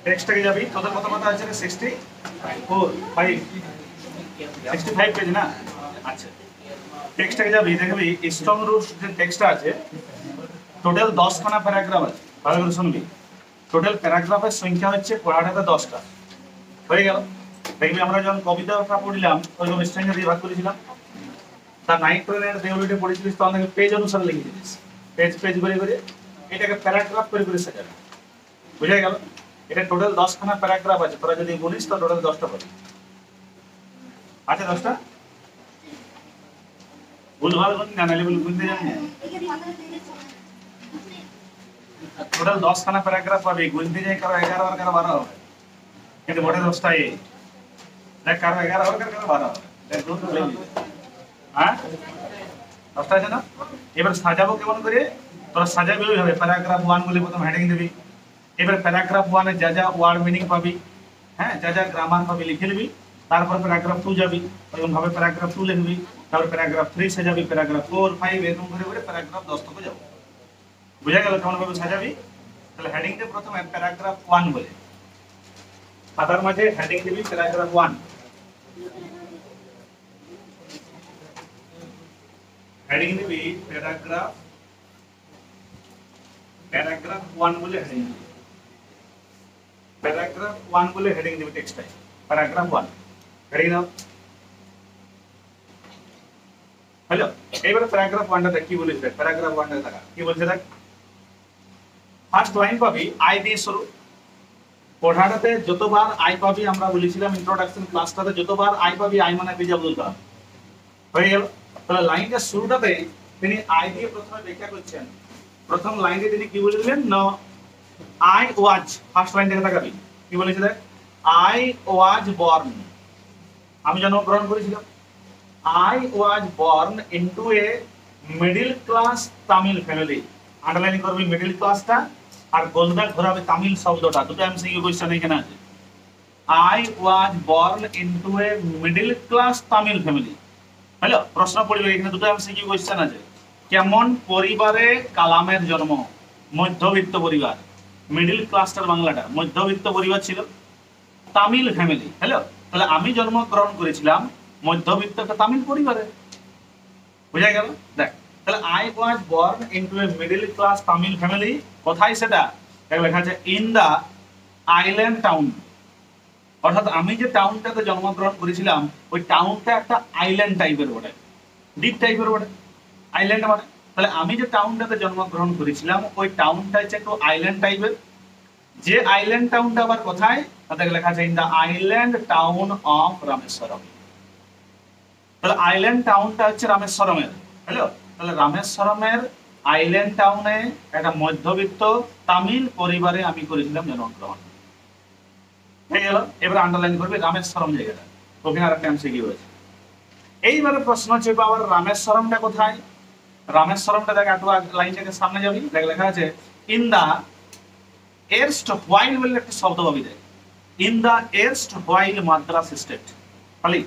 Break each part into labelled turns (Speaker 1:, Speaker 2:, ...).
Speaker 1: টেক্সটটাকে যাবি, তোদের কত কথা আছে 65 পেজ না? আচ্ছা, টেক্সটটাকে যাবি, দেখবি স্ট্রং রুট যে টেক্সটটা আছে টোটাল 10খানা প্যারাগ্রাফ আছে। ভালো করে শুনবি, টোটাল প্যারাগ্রাফের সংখ্যা হচ্ছে পড়াটাতে 10টা। হয়ে গেল। দেখবি আমরা যখন কবিতাটা পড়লাম ওইরকম স্ট্যান্ডার্ড দিয়ে ভাগ করেছিলাম। তার নাইট ট্রেনের দেউলিটা পড়েছিলিস তখন থেকে পেজ অনুসারে লিখে দিলিস, পেজ পেজ করে করে এটাকে প্যারাগ্রাফ করে করে সাজাবে। বুঝা গেল? এটা টোটাল 10খানা প্যারাগ্রাফ আছে, তোরা যদি বলিস তো টোটাল 10টা পাবি। আচ্ছা 10টা ভুলভাল কোন না নালে বলে বুঝতে জানি না। টোটাল 10খানা প্যারাগ্রাফ পাবি, গুনতে যাই কারো 11 আর কারো 12 হবে, কিন্তু মোটে 10টাই। দেখ কারো 11 হবে কারো 12 হবে, দেখ দুটো লিখবি। হ্যাঁ 10টা আছে না? এবার সাজাবো কেমন করে? তোরা সাজাবি ওইভাবে, প্যারাগ্রাফ 1 বলে প্রথম হেডিং দিবি। এবার প্যারাগ্রাফ 1 এ যা যা ওয়ার্ড মিনিং পাবি, হ্যাঁ যা যা গ্রামার পাবি লিখে নিবি। তারপর প্যারাগ্রাফ 2 যাবি, এরকম ভাবে প্যারাগ্রাফ 2 লিখবি। তারপর প্যারাগ্রাফ 3 সাজাবি, প্যারাগ্রাফ 4 5 এরকম করে করে প্যারাগ্রাফ 10 তক যাবো। বুঝা গেল কেমন ভাবে সাজাবি? তাহলে হেডিং দে প্রথমে প্যারাগ্রাফ 1 বলে, খাতার মাঝে হেডিং দিবি প্যারাগ্রাফ 1। হেডিং দিবি প্যারাগ্রাফ 1 বলে হেডিং দিবি। প্যারাগ্রাফ 1 বলে হেডিং দিবি টেক্সটাই, প্যারাগ্রাফ 1 হেডিং দাও। হ্যালো, এইবারে প্যারাগ্রাফ 1টা দেখ কি বলেছে। প্যারাগ্রাফ 1টা দেখা কি বলছে দেখ। ফার্স্ট লাইন পাবি আই দিয়ে শুরু। পড়াটাতে যতবার আই পাবি, আমরা বলেছিলাম ইন্ট্রোডাকশন ক্লাসটাতে, যতবার আই পাবি আই মানে পেজ আব্দুল কালাম। হয়ে গেল। তাহলে লাইনটা শুরুটাতে তিনি আই দিয়ে প্রথমে ব্যাখ্যা করছেন। প্রথম লাইনে তিনি কি বলে দিলেন না, আই ওয়াজ, ফার্স্ট লাইন থেকে তাকাবি কি বলেছে দেখ, আই ওয়াজ বর্ন, আমি জন্মগ্রহণ করেছিলাম। I was born into a middle class Tamil family. Underline করবি মিডল ক্লাসটা, আর গোলদা ঘোরাবে তামিল শব্দটা। দুটো এমসিকিউ কোশ্চেন এখানে আছে। I was born into a middle class Tamil family. Hello, প্রশ্ন পড়বে এখানে, দুটো এমসিকিউ কোশ্চেন আছে। কেমন পরিবারে কালামের জন্ম? মধ্যবিত্ত পরিবার। মিডল ক্লাসটার বাংলাটা মধ্যবিত্ত পরিবার ছিল, তামিল ফ্যামিলি। হ্যালো, তাহলে আমি জন্মগ্রহণ করেছিলাম মধ্যবিত্ত একটা তামিল পরিবারে। বুঝা গেল? দেখ তাহলে I was born into a middle class Tamil family. কোথায় সেটা? লেখা আছে ইন দা আইল্যান্ড টাউন। অর্থাৎ আমি যে টাউনটাতে জন্মগ্রহণ করেছিলাম ওই টাউনটা একটা আইল্যান্ড টাইপের বটে, দ্বীপ টাইপের বটে, আইল্যান্ড মানে। তাহলে আমি যে টাউনটাতে জন্মগ্রহণ করেছিলাম ওই টাউনটা হচ্ছে একটু আইল্যান্ড টাইপের। যে আইল্যান্ড টাউনটা আবার কোথায়? তাদের লেখা আছে in the island town of Rameswaram. তাহলে আইল্যান্ড টাউনটা হচ্ছে রামেশ্বরমের। হ্যালো, তাহলে রামেশ্বরমের আইল্যান্ড টাউনে একটা মধ্যবিত্ত তামিল পরিবারে আমি করেছিলাম জন্মগ্রহণ। হয়ে গেল। এবার আন্ডারলাইন করবে রামেশ্বরম জায়গাটা, ওখানে আর একটা এমসিকিউ আছে। এইবারে প্রশ্ন হচ্ছে আবার রামেশ্বরমটা কোথায়? রামেশ্বরমটা দেখ, একটু লাইনটাকে সামনে যাবি, দেখ লেখা আছে ইন দা এরস্ট হোয়াইল বলে একটা শব্দ পাবি দেখ, in the erstwhile Madras state. খালি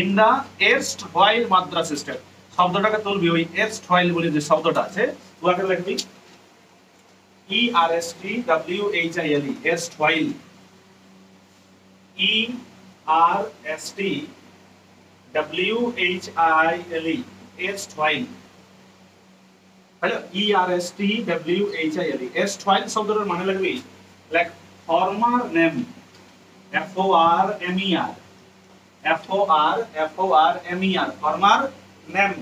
Speaker 1: in the erstwhile Madras state শব্দটাকে তুলবি, ওই এরস্ট হোয়াইল বলে যে শব্দটা আছে ওটাকে লিখবি E R S T W H I L E, erstwhile, E R S T W H I L E, erstwhile. Hello, E R S T W H I L E, erstwhile শব্দটার মানে লিখবি like former name, F O R M E R, F-O-R-M-E-R, former name,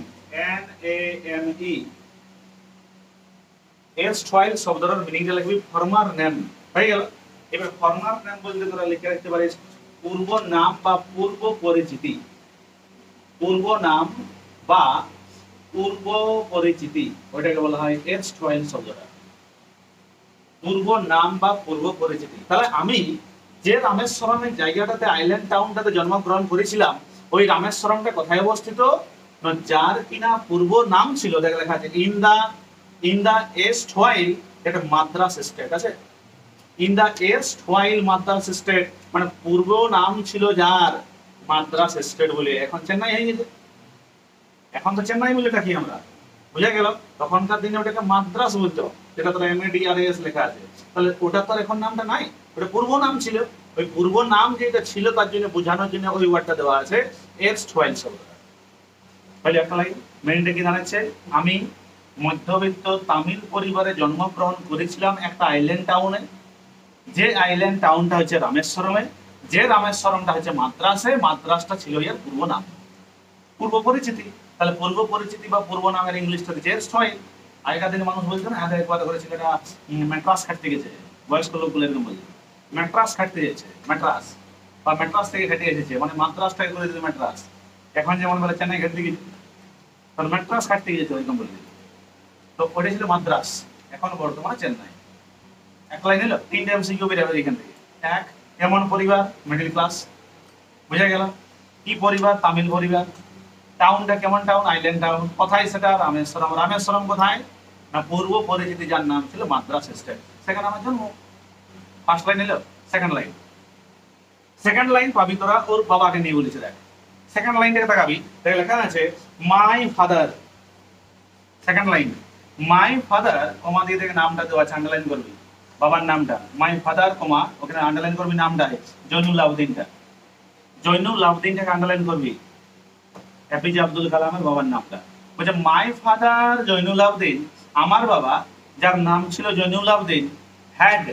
Speaker 1: N-A-M-E। erstwhile শব্দটার মিনিংটা লিখবি former name। হয়ে গেল। এবার former name বলতে তোরা লিখে রাখতে পারিস পূর্ব নাম বা পূর্ব পরিচিতি। পূর্ব নাম বা পূর্ব পরিচিতি ওটাকে বলা হয় erstwhile শব্দটা, পূর্ব নাম বা পূর্ব পরিচিতি। তাহলে আমি যে রামেশ্বরমের জায়গাটাতে আইল্যান্ড টাউনটাতে জন্মগ্রহণ করেছিলাম ওই রামেশ্বরমটা কোথায় অবস্থিত? যার কিনা পূর্ব নাম ছিল, দেখা লেখা আছে ইন দা এস্ট হোয়াইল, এটা মাদ্রাস স্টেট আছে, in the erstwhile Madras state, মানে পূর্ব নাম ছিল যার মাদ্রাস স্টেট বলে, এখন চেন্নাই হয়ে গেছে। এখন তো চেন্নাই বলে থাকি আমরা, বুঝা গেল? তখনকার দিনে ওটাকে মাদ্রাস বলতো, যেটা তোর MADRAS লেখা আছে। তাহলে ওটা তো এখন নামটা নাই, ওটা পূর্ব নাম ছিল। ওই পূর্ব নাম যেটা ছিল তার জন্য বোঝানোর জন্য ওই ওয়ার্ডটা দেওয়া আছে এরস্টওয়াইল শব্দটা। তাহলে একটা লাইন মেনটা কি দাঁড়াচ্ছে, আমি মধ্যবিত্ত তামিল পরিবারে জন্মগ্রহণ করেছিলাম একটা আইল্যান্ড টাউনে, যে আইল্যান্ড টাউনটা হচ্ছে রামেশ্বরমে, যে রামেশ্বরমটা হচ্ছে মাদ্রাসে, মাদ্রাসটা ছিল এর পূর্ব নাম, পূর্ব পরিচিতি। তাহলে পূর্ব পরিচিতি বা পূর্ব নামের ইংলিশটা দিচ্ছে এরস্টওয়াইল। আগেকার দিনে মানুষ বলছে না, আগে একবার করেছিল এটা ম্যাট্রাস খাটতে গেছে, বয়স্ক লোকগুলো এরকম বলছে ম্যাট্রাস খাটতে গেছে, ম্যাট্রাস বা ম্যাট্রাস থেকে খেটে এসেছে, মানে মাদ্রাসটাকে করে দিতে ম্যাট্রাস। এখন যেমন বলে চেন্নাই খেটতে গেছে, তাহলে ম্যাট্রাস খাটতে গেছে ওইরকম বলে দিল। তো ওটা ছিল মাদ্রাস, এখন বর্তমানে চেন্নাই। এক লাইন এলো, তিনটে এমসিকিউ বের হবে এখান থেকে। এক, কেমন পরিবার, মিডল ক্লাস, বুঝা গেল। কি পরিবার, তামিল পরিবার। টাউনটা কেমন টাউন, আইল্যান্ড টাউন। কোথায় সেটা, রামেশ্বরম। রামেশ্বরম কোথায় না, পূর্ব পরিচিতি যার নাম ছিল মাদ্রাস স্টেট, সেখানে আমার জন্ম। ফার্স্ট লাইন এলো। সেকেন্ড লাইন পাবি তোরা ওর বাবাকে নিয়ে বলেছে। দেখ সেকেন্ড লাইন থেকে তাকাবি, দেখ লেখা আছে my father. Second line my father, comma দিয়ে থেকে নামটা দেওয়া আছে, আন্ডারলাইন করবি বাবার নামটা। মাই ফাদার কমা, ওখানে আন্ডারলাইন করবি নামটা জৈনুল আবদিনটা, জৈনুল আবদিনটাকে আন্ডারলাইন করবি। এপিজে আব্দুল কালামের বাবার নামটা বলছে মাই ফাদার জৈনুল আবদিন, আমার বাবা যার নাম ছিল জৈনুল আবদিন, হ্যাড,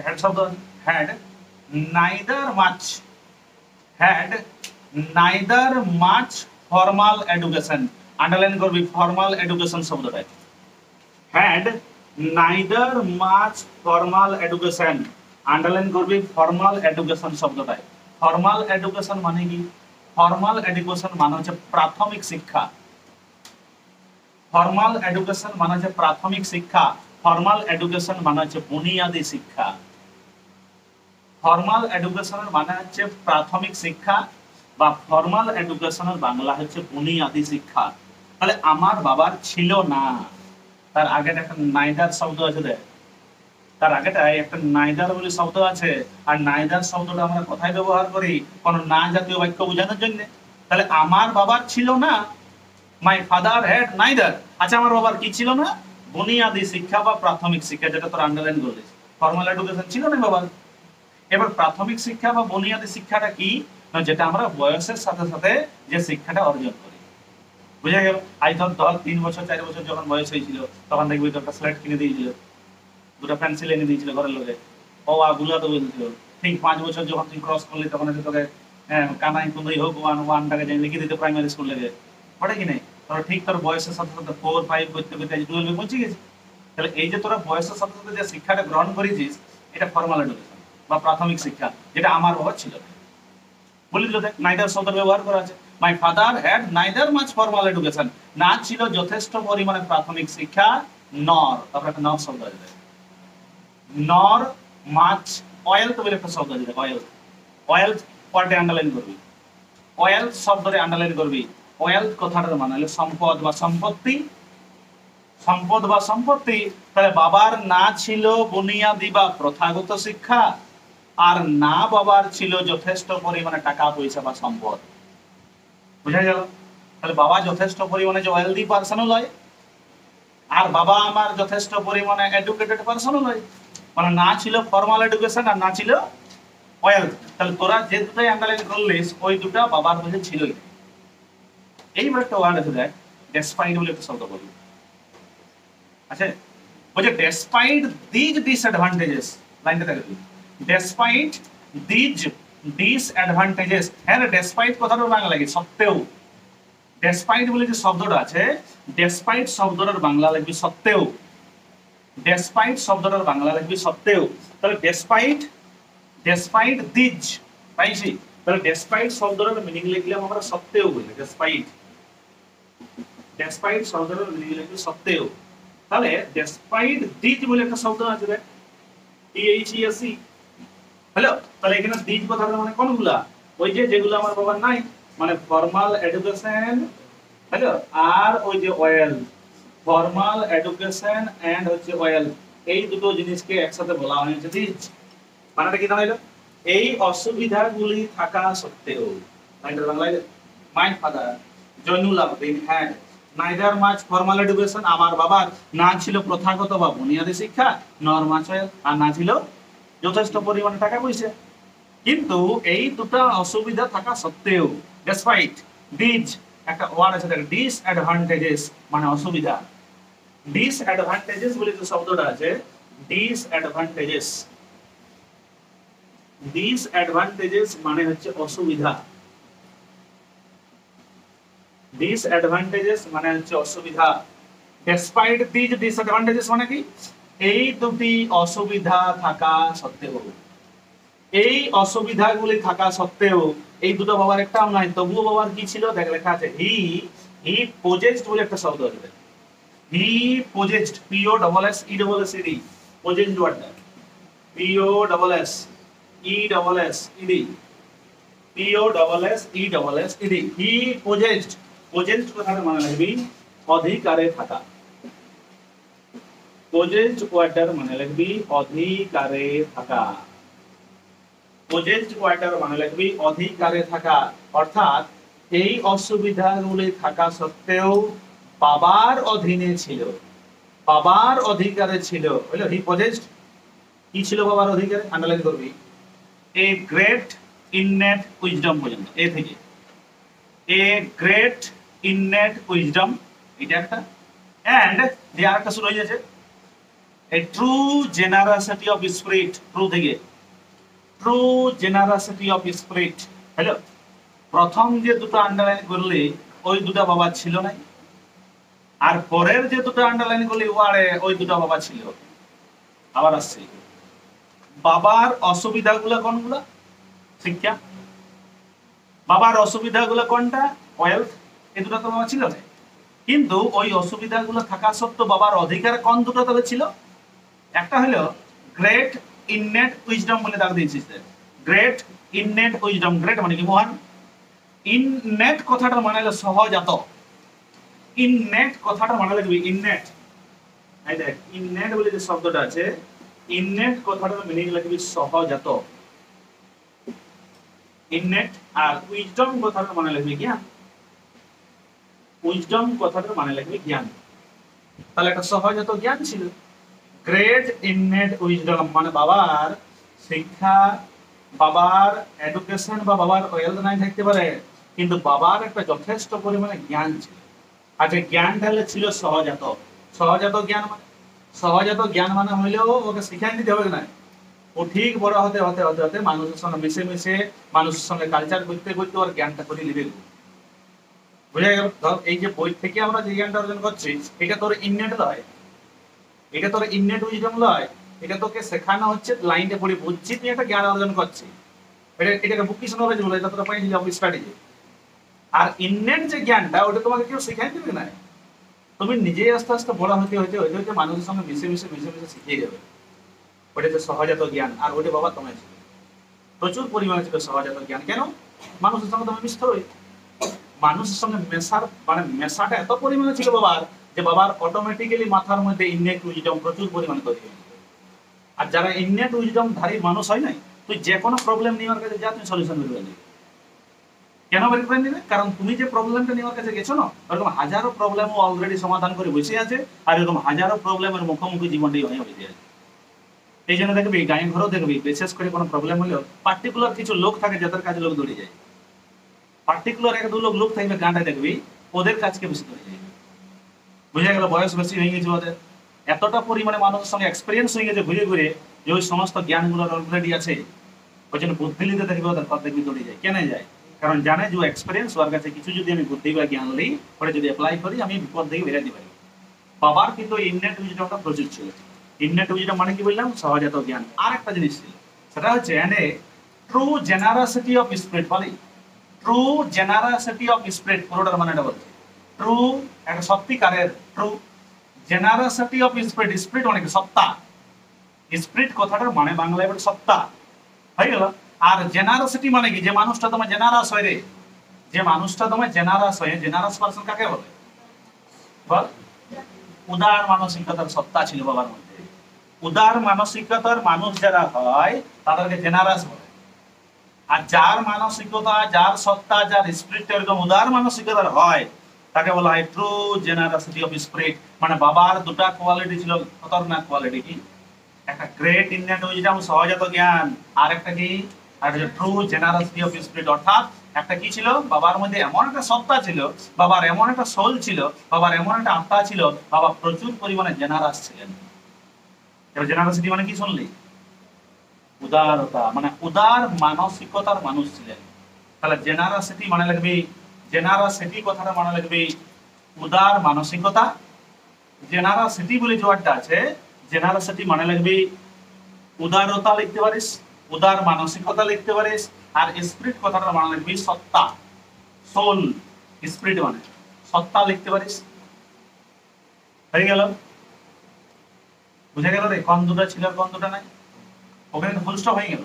Speaker 1: হ্যাড শব্দ, had neither much, had neither much formal education. Underline করবি ফর্মাল এডুকেশন শব্দটা, had neither much formal education, underline করবি ফর্মাল এডুকেশন শব্দটায়। ফর্মাল এডুকেশন মানে কি, ফর্মাল এডুকেশন মানে হচ্ছে প্রাথমিক শিক্ষা। ফর্মাল এডুকেশন মানে হচ্ছে প্রাথমিক শিক্ষা, ফর্মাল এডুকেশন মানে হচ্ছে বুনিয়াদি শিক্ষা। ফর্মাল এডুকেশনের মানে হচ্ছে প্রাথমিক শিক্ষা, বা ফর্মাল এডুকেশনের বাংলা হচ্ছে বুনিয়াদি শিক্ষা। তাহলে আমার বাবার ছিল না, তার আগে একটা নাইদার শব্দ আছে, দেখ তার আগেটায় একটা নাইদার বলে শব্দ আছে। আর নাইদার শব্দটা আমরা কোথায় ব্যবহার করি, কোন না জাতীয় বাক্য বোঝানোর জন্য। তাহলে আমার বাবার ছিল না, মাই ফাদার হ্যাড নাইদার। আচ্ছা আমার বাবার কি ছিল না, বুনিয়াদি শিক্ষা বা প্রাথমিক শিক্ষা, যেটা তোর আন্ডারলাইন করলিস। ফর্মাল এডুকেশন ছিল না বাবার। এবার প্রাথমিক শিক্ষা বা বুনিয়াদি শিক্ষাটা কি, না যেটা আমরা বয়সের সাথে সাথে যে শিক্ষাটা অর্জন করি। বুঝা গেল? আজ ধর 3 বছর 4 বছর যখন বয়স হয়েছিল, তখন দেখবি তো একটা স্লেট কিনে দিয়েছিল, দুটো পেন্সিল এনে দিয়েছিল ঘরের লোকে, ও গুলা তো বলছিল। ঠিক 5 বছর যখন তুই ক্রস করলি, তখন তোকে কানাই কুন্দাই হোক 1 টাকা যেন লিখে দিতে প্রাইমারি স্কুল থেকে, ওটা কি নেই তোর। ঠিক তোর বয়সের সাথে সাথে 4 5 করতে করতে 12 পৌঁছে গেছিস। তাহলে এই যে তোরা বয়সের সাথে সাথে যে শিক্ষাটা গ্রহণ করেছিস, এটা ফর্মাল এডুকেশন বা প্রাথমিক শিক্ষা, যেটা আমার বাবা ছিল না। বলে দিল, দেখ নাইদার শব্দের ব্যবহার করা আছে। My father had neither much formal education, না ছিল যথেষ্ট পরিমাণে প্রাথমিক শিক্ষা, নর, তারপরে একটা নর শব্দ আছে, নর মাছ ওয়েলথ বলে একটা শব্দ আছে, ওয়েলথ। ওয়েলথ পরে আন্ডারলাইন করবি, ওয়েলথ শব্দরে আন্ডারলাইন করবি। ওয়েলথ কথাটার মানে হলো সম্পদ বা সম্পত্তি, সম্পদ বা সম্পত্তি। তাহলে বাবার না ছিল বুনিয়াদি বা প্রথাগত শিক্ষা, আর না বাবার ছিল যথেষ্ট পরিমাণে টাকা পয়সা বা সম্পদ। বুঝা গেল? তাহলে বাবা যথেষ্ট পরিমাণে যে ওয়েলদি পার্সনও নয়, আর বাবা আমার যথেষ্ট পরিমাণে এডুকেটেড পার্সনও নয়। মানে না ছিল ফর্মাল এডুকেশন আর না ছিল ওয়েলথ। তাহলে তোরা যে দুটাই আন্ডারলাইন করলিস, ওই দুটা বাবার মধ্যে ছিলই। এইবার একটা ওয়ার্ড আছে, দেখ ডেসপাইট বলে একটা শব্দ বলবি। আচ্ছা বলছে ডেসপাইট দিজ ডিসঅ্যাডভান্টেজেস, লাইনটা দেখবি, ডেসপাইট দিজ ডিসঅ্যাডভান্টেজেস। হ্যাঁ রে, ডেসপাইট কথাটার বাংলা লাগে সত্ত্বেও। ডেসপাইট বলে যে শব্দটা আছে, ডেসপাইট শব্দটার বাংলা লাগবে সত্ত্বেও। ডেসপাইট শব্দটার বাংলা লাগবে সত্ত্বেও। তাহলে ডেসপাইট, ডেসপাইট দিজ পাইছি। তাহলে ডেসপাইট শব্দটার মিনিং লিখলাম আমরা সত্ত্বেও বলে, ডেসপাইট, ডেসপাইট শব্দটার মিনিং লিখবে সত্ত্বেও। তাহলে ডেসপাইট দিজ বলে একটা শব্দ আছে, দেখ THESE। হ্যালো, তাহলে এখানে দিজ কথাটা মানে কোনগুলা, ওই যে যেগুলো আমার বাবার নাই, মানে ফর্মাল এডুকেশন, হ্যালো, আর ওই যে ওয়েল, ফর্মাল এডুকেশন এন্ড হচ্ছে ওয়েল, এই দুটো জিনিসকে একসাথে বলা হয়েছে দিজ। মানেটা কি দাঁড়াইলো, এই অসুবিধাগুলি থাকা সত্ত্বেও, my father Jainul Abdeen had neither much formal education, আমার বাবার না ছিল প্রথাগত বা বুনিয়াদী শিক্ষা, নর মাচ আর না ছিল যথেষ্ট পরিমাণে টাকা পয়সা। কিন্তু এই দুটো অসুবিধা থাকা সত্ত্বেও, ডেসপাইট দিজ, একটা ওয়ার্ড আছে দেখো, ডিসঅ্যাডভান্টেজেস মানে অসুবিধা। ডিসঅ্যাডভান্টেজেস বলে যে শব্দটা আছে, ডিসঅ্যাডভান্টেজেস, ডিসঅ্যাডভান্টেজেস মানে হচ্ছে অসুবিধা। ডিসঅ্যাডভান্টেজেস মানে হচ্ছে অসুবিধা। ডেসপাইট দিজ ডিসঅ্যাডভান্টেজেস মানে কি, এই দুটি অসুবিধা থাকা সত্ত্বেও, এই অসুবিধাগুলি থাকা সত্ত্বেও, এই দুটো বাবার একটাও নাই, তবুও বাবার কি ছিল দেখ লেখা আছে, হি পজেসড বলে একটা শব্দ আছে, he possessed, P O double S E double S E D, possessed ওয়ার্ডটা, P O double S E double S E D, P O double S E double S E D, he possessed. Possessed কথাটা মানে লিখবি অধিকারে থাকা, পজেসড ওয়ার্ডটার মানে লিখবি অধিকারে থাকা, পজেসড ওয়ার্ডটার মানে লিখবি অধিকারে থাকা। অর্থাৎ এই অসুবিধাগুলি থাকা সত্ত্বেও বাবার অধীনে ছিল, বাবার অধিকারে ছিল, হলো হি পজেসড। কি ছিল বাবার অধিকারে, আন্ডারলাইন করবি, এ গ্রেট ইননেট উইজডম পর্যন্ত, এ থেকে এ গ্রেট ইননেট উইজডম, এটা একটা, এন্ড দিয়ে আরেকটা শুরু হয়ে যাচ্ছে, a true generosity of spirit, true থেকে true generosity of spirit. Hello, প্রথম যে দুটো আন্ডারলাইন করলে ওই দুটো বাবা ছিল নাই, আর পরের যে দুটো আন্ডারলাইন করলে ওয়ারে ওই দুটো বাবা ছিল। আবার আসছে, বাবার অসুবিধাগুলো কোনগুলো, শিক্ষা, বাবার অসুবিধাগুলো কোনটা, ওয়েলথ, এই দুটো তো বাবা ছিল না। কিন্তু ওই অসুবিধাগুলো থাকা সত্ত্বেও বাবার অধিকার কোন দুটো তবে ছিল, একটা হলো গ্রেট ইননেট উইজডম বলে দাগ দিয়েছিস, গ্রেট ইননেট উইজডম, গ্রেট মানে কি মহান, ইননেট কথাটা মানে হলো সহজাত, ইননেট কথাটা মানে লাগবে ইননেট, এই দেখ ইননেট বলে যে শব্দটা আছে, ইননেট কথাটার মিনিং লাগবে সহজাত, ইননেট। আর উইজডম কথাটার মানে লাগবে জ্ঞান, উইজডম কথাটার মানে লাগবে জ্ঞান, তাহলে একটা সহজাত জ্ঞান ছিল। গ্রেট ইননেট উইজডম মানে বাবার শিক্ষা, বাবার এডুকেশন বা বাবার ওয়েলথ নাই থাকতে পারে, কিন্তু বাবার একটা যথেষ্ট পরিমাণে জ্ঞান ছিল। আর যে জ্ঞানটা ছিল সহজাত, সহজাত জ্ঞান মানে, সহজাত জ্ঞান মানে হইলেও ওকে শিখাই দিতে হবে না, ও ঠিক বড় হতে হতে হতে হতে মানুষের সঙ্গে মিশে মিশে, মানুষের সঙ্গে কালচার করতে করতে ওর জ্ঞানটা করে নিবে। বুঝা গেল? ধর এই যে বই থেকে আমরা যে জ্ঞানটা অর্জন করছি, এটা তোর ইননেট নয়, এটা তোর ইননেট উইজডম নয়, এটা তোকে শেখানো হচ্ছে, লাইনে পড়ে বুঝছি তুই একটা জ্ঞান অর্জন করছিস, এটাকে বুকিশ নলেজ বলে, এটা তোরা পাইনি অফ স্ট্র্যাটেজি। আর ইননেট যে জ্ঞানটা ওটা তোমাকে কেউ শেখাই দেবে না, তুমি নিজেই আস্তে আস্তে বড় হতে হতে হতে হতে মানুষের সঙ্গে মিশে মিশে মিশে মিশে শিখিয়ে যাবে, ওটা যে সহজাত জ্ঞান। আর ওটা বাবা তোমায় ছিল, প্রচুর পরিমাণে ছিল সহজাত জ্ঞান। কেন? মানুষের সঙ্গে তুমি মিশতে হবে, মানুষের সঙ্গে মেশার মানে মেশাটা এত পরিমাণে ছিল বাবার, যে বাবার অটোমেটিক্যালি মাথার মধ্যে ইননেট উইজডম প্রচুর পরিমাণে তৈরি হয়ে যেত। আর যারা ইননেট উইজডম ধারী মানুষ হয় নাই, তুই যে কোনো প্রবলেম নিয়ে ওর কাছে যা, তুমি সলিউশন বের করে নিবে। কেন বের করে নিবে? কারণ তুমি যে প্রবলেমটা নিয়ে ওর কাছে গেছো না, ওরকম হাজারো প্রবলেম ও অলরেডি সমাধান করে বসে আছে, আর এরকম হাজারো প্রবলেমের মুখোমুখি জীবনটাই হয়ে বসে আছে। এই জন্য দেখবি গায়ে ঘরেও দেখবি বিশেষ করে কোনো প্রবলেম হলেও পার্টিকুলার কিছু লোক থাকে যাদের কাছে লোক দৌড়ে যায়, পার্টিকুলার এক দু লোক থাকবে গানটা দেখবি ওদের কাজকে বেশি দৌড়ে যায়। বুঝা গেল? বয়স বেশি হয়ে গেছে ওদের, এতটা পরিমাণে মানুষের সঙ্গে এক্সপিরিয়েন্স হয়ে গেছে ঘুরে ঘুরে, যে ওই সমস্ত জ্ঞানগুলো অলরেডি আছে, ওই জন্য বুদ্ধি নিতে দেখবি ওদের পথ দেখবি দৌড়ে যায়। কেন যায়? কারণ জানে যে এক্সপিরিয়েন্স ওর কাছে কিছু যদি আমি বুদ্ধি বা জ্ঞান নিই, ওটা যদি অ্যাপ্লাই করি আমি বিপদ থেকে বেরাতে পারি। বাবার কিন্তু ইননেট উইজডমটা প্রচুর ছিল। ইননেট উইজডম মানে কি বললাম? সহজাত জ্ঞান। আর একটা জিনিস ছিল, সেটা হচ্ছে এনে ট্রু জেনারসিটি অফ স্পিরিট বলি, ট্রু জেনারসিটি অফ স্পিরিট, পুরোটার মানেটা বলছে ট্রু, একটা সত্যিকারের true generosity of spirit, spirit মানে কি? সত্তা। স্পিরিট কথাটার মানে বাংলায় বলে সত্তা, হয়ে গেল। আর জেনারসিটি মানে কি? যে মানুষটা তোমার জেনারাস হয় রে, যে মানুষটা তোমার জেনারাস হয়, জেনারাস পারসন কাকে বলে বল? উদার মানসিকতার সত্তা ছিল বাবার মধ্যে। উদার মানসিকতার মানুষ যারা হয় তাদেরকে জেনারাস বলে। আর যার মানসিকতা, যার সত্তা, যার স্পিরিট এরকম উদার মানসিকতার হয়, তাকে বলা হয় ট্রু জেনারসিটি অফ স্পিরিট। মানে বাবার দুটা কোয়ালিটি ছিল, খতরনাক কোয়ালিটি। কি? একটা গ্রেট ইননেট উইজডম, সহজাত জ্ঞান, আর একটা কি, আর ট্রু জেনারসিটি অফ স্পিরিট। অর্থাৎ একটা কি ছিল, বাবার মধ্যে এমন একটা সত্তা ছিল, বাবার এমন একটা সোল ছিল, বাবার এমন একটা আত্মা ছিল, বাবা প্রচুর পরিমাণে জেনারাস ছিলেন। এবার জেনারসিটি মানে কি শুনলি? উদারতা, মানে উদার মানসিকতার মানুষ ছিলেন। তাহলে জেনারসিটি মানে লাগবে, জেনারসিটি কথাটা মানে লাগবে উদার মানসিকতা। জেনারসিটি বলে যে ওয়ার্ডটা আছে, জেনারসিটি মানে লাগবে উদারতা লিখতে পারিস, উদার মানসিকতা লিখতে পারিস। আর স্পিরিট কথাটা মানে লাগবে সত্তা, সোল। স্পিরিট মানে সত্তা লিখতে পারিস। হয়ে গেল? বুঝে গেল রে কোন দুটো ছিল আর কোন দুটো নাই? ওখানে ফুল স্টপ হয়ে গেল,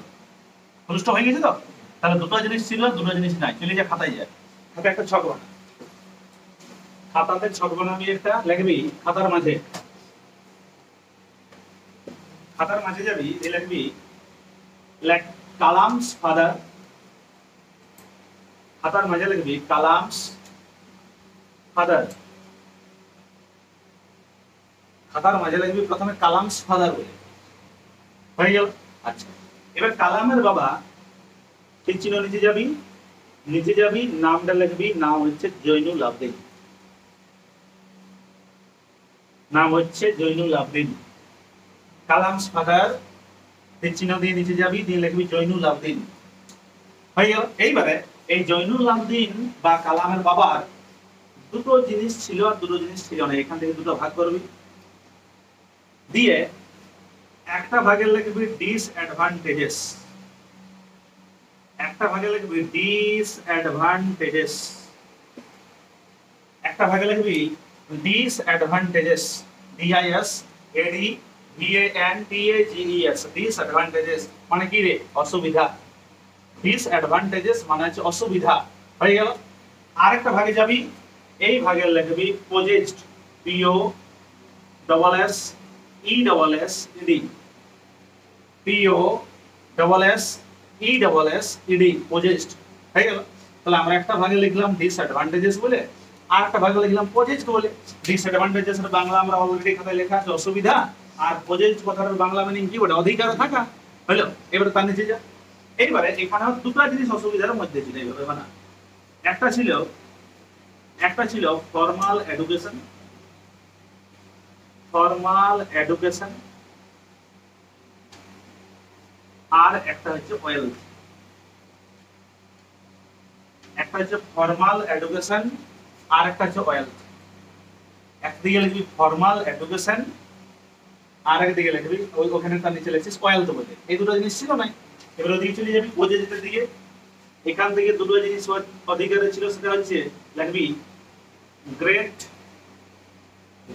Speaker 1: ফুল স্টপ হয়ে গেছে তো। তাহলে দুটো জিনিস ছিল, দুটো জিনিস নাই। চলে যা খাতায় যায়, খাতা একটা ছক বানা, খাতাতে ছক বানাবি একটা, লিখবি খাতার মাঝে, খাতার মাঝে যাবি, লিখবি লাইক কালামস ফাদার। খাতার মাঝে লিখবি কালামস ফাদার। খাতার মাঝে লিখবি প্রথমে কালামস ফাদার বলে। হয়ে গেল? আচ্ছা, এবার কালামের বাবা ঠিক চিহ্ন নিচে যাবি, নিচে যাবি, নামটা লিখবি, নাম হচ্ছে জৈনুল আবদিন, নাম হচ্ছে জৈনুল আবদিন। কালামস ফাদার ঠিক চিহ্ন দিয়ে নিচে যাবি, দিয়ে লিখবি জৈনুল আবদিন। হয়ে গেল? এইবারে এই জৈনুল আবদিন বা কালামের বাবার দুটো জিনিস ছিল আর দুটো জিনিস ছিল না। এখান থেকে দুটো ভাগ করবি, দিয়ে একটা ভাগে লিখবি ডিসঅ্যাডভান্টেজেস, একটা ভাগে লিখবি ডিসঅ্যাডভান্টেজেস, একটা ভাগে লিখবি ডিসঅ্যাডভান্টেজেস, ডিআইএস এডি ভিএএনটিএজিইএস। ডিসঅ্যাডভান্টেজেস মানে কি রে? অসুবিধা। ডিসঅ্যাডভান্টেজেস মানে হচ্ছে অসুবিধা। হয়ে গেল? আরেকটা ভাগে যাবি, এই ভাগে লিখবি possessed, P O double S E double S E D, P O double S E double S E D, possessed. হয়ে গেল? তাহলে আমরা একটা ভাগে লিখলাম ডিসঅ্যাডভান্টেজেস বলে, আর একটা ভাগে লিখলাম পজেসড বলে। ডিসঅ্যাডভান্টেজেস এর বাংলা আমরা অলরেডি খাতায় লেখা আছে অসুবিধা, আর পজেসড কথার বাংলা মিনিং কি বলে? অধিকার থাকা। হলো? এবারে তার নিচে যা। এইবারে এখানে দুটো জিনিস অসুবিধার মধ্যে ছিল। এইভাবে মানে একটা ছিল ফর্মাল এডুকেশন, ফর্মাল এডুকেশন, আর একটা হচ্ছে ওয়েলথ। একটা হচ্ছে ফর্মাল এডুকেশন, আর একটা হচ্ছে ওয়েলথ। একদিকে লিখবি ফর্মাল এডুকেশন, আর একদিকে লিখবি ওখানে তার নিচে লিখছিস ওয়েলথ বলে। এই দুটো জিনিস ছিল না। এবার ওদিকে চলে যাবি পজেসিভের দিকে। এখান থেকে দুটো জিনিস অধিকারে ছিল, সেটা হচ্ছে লিখবি great,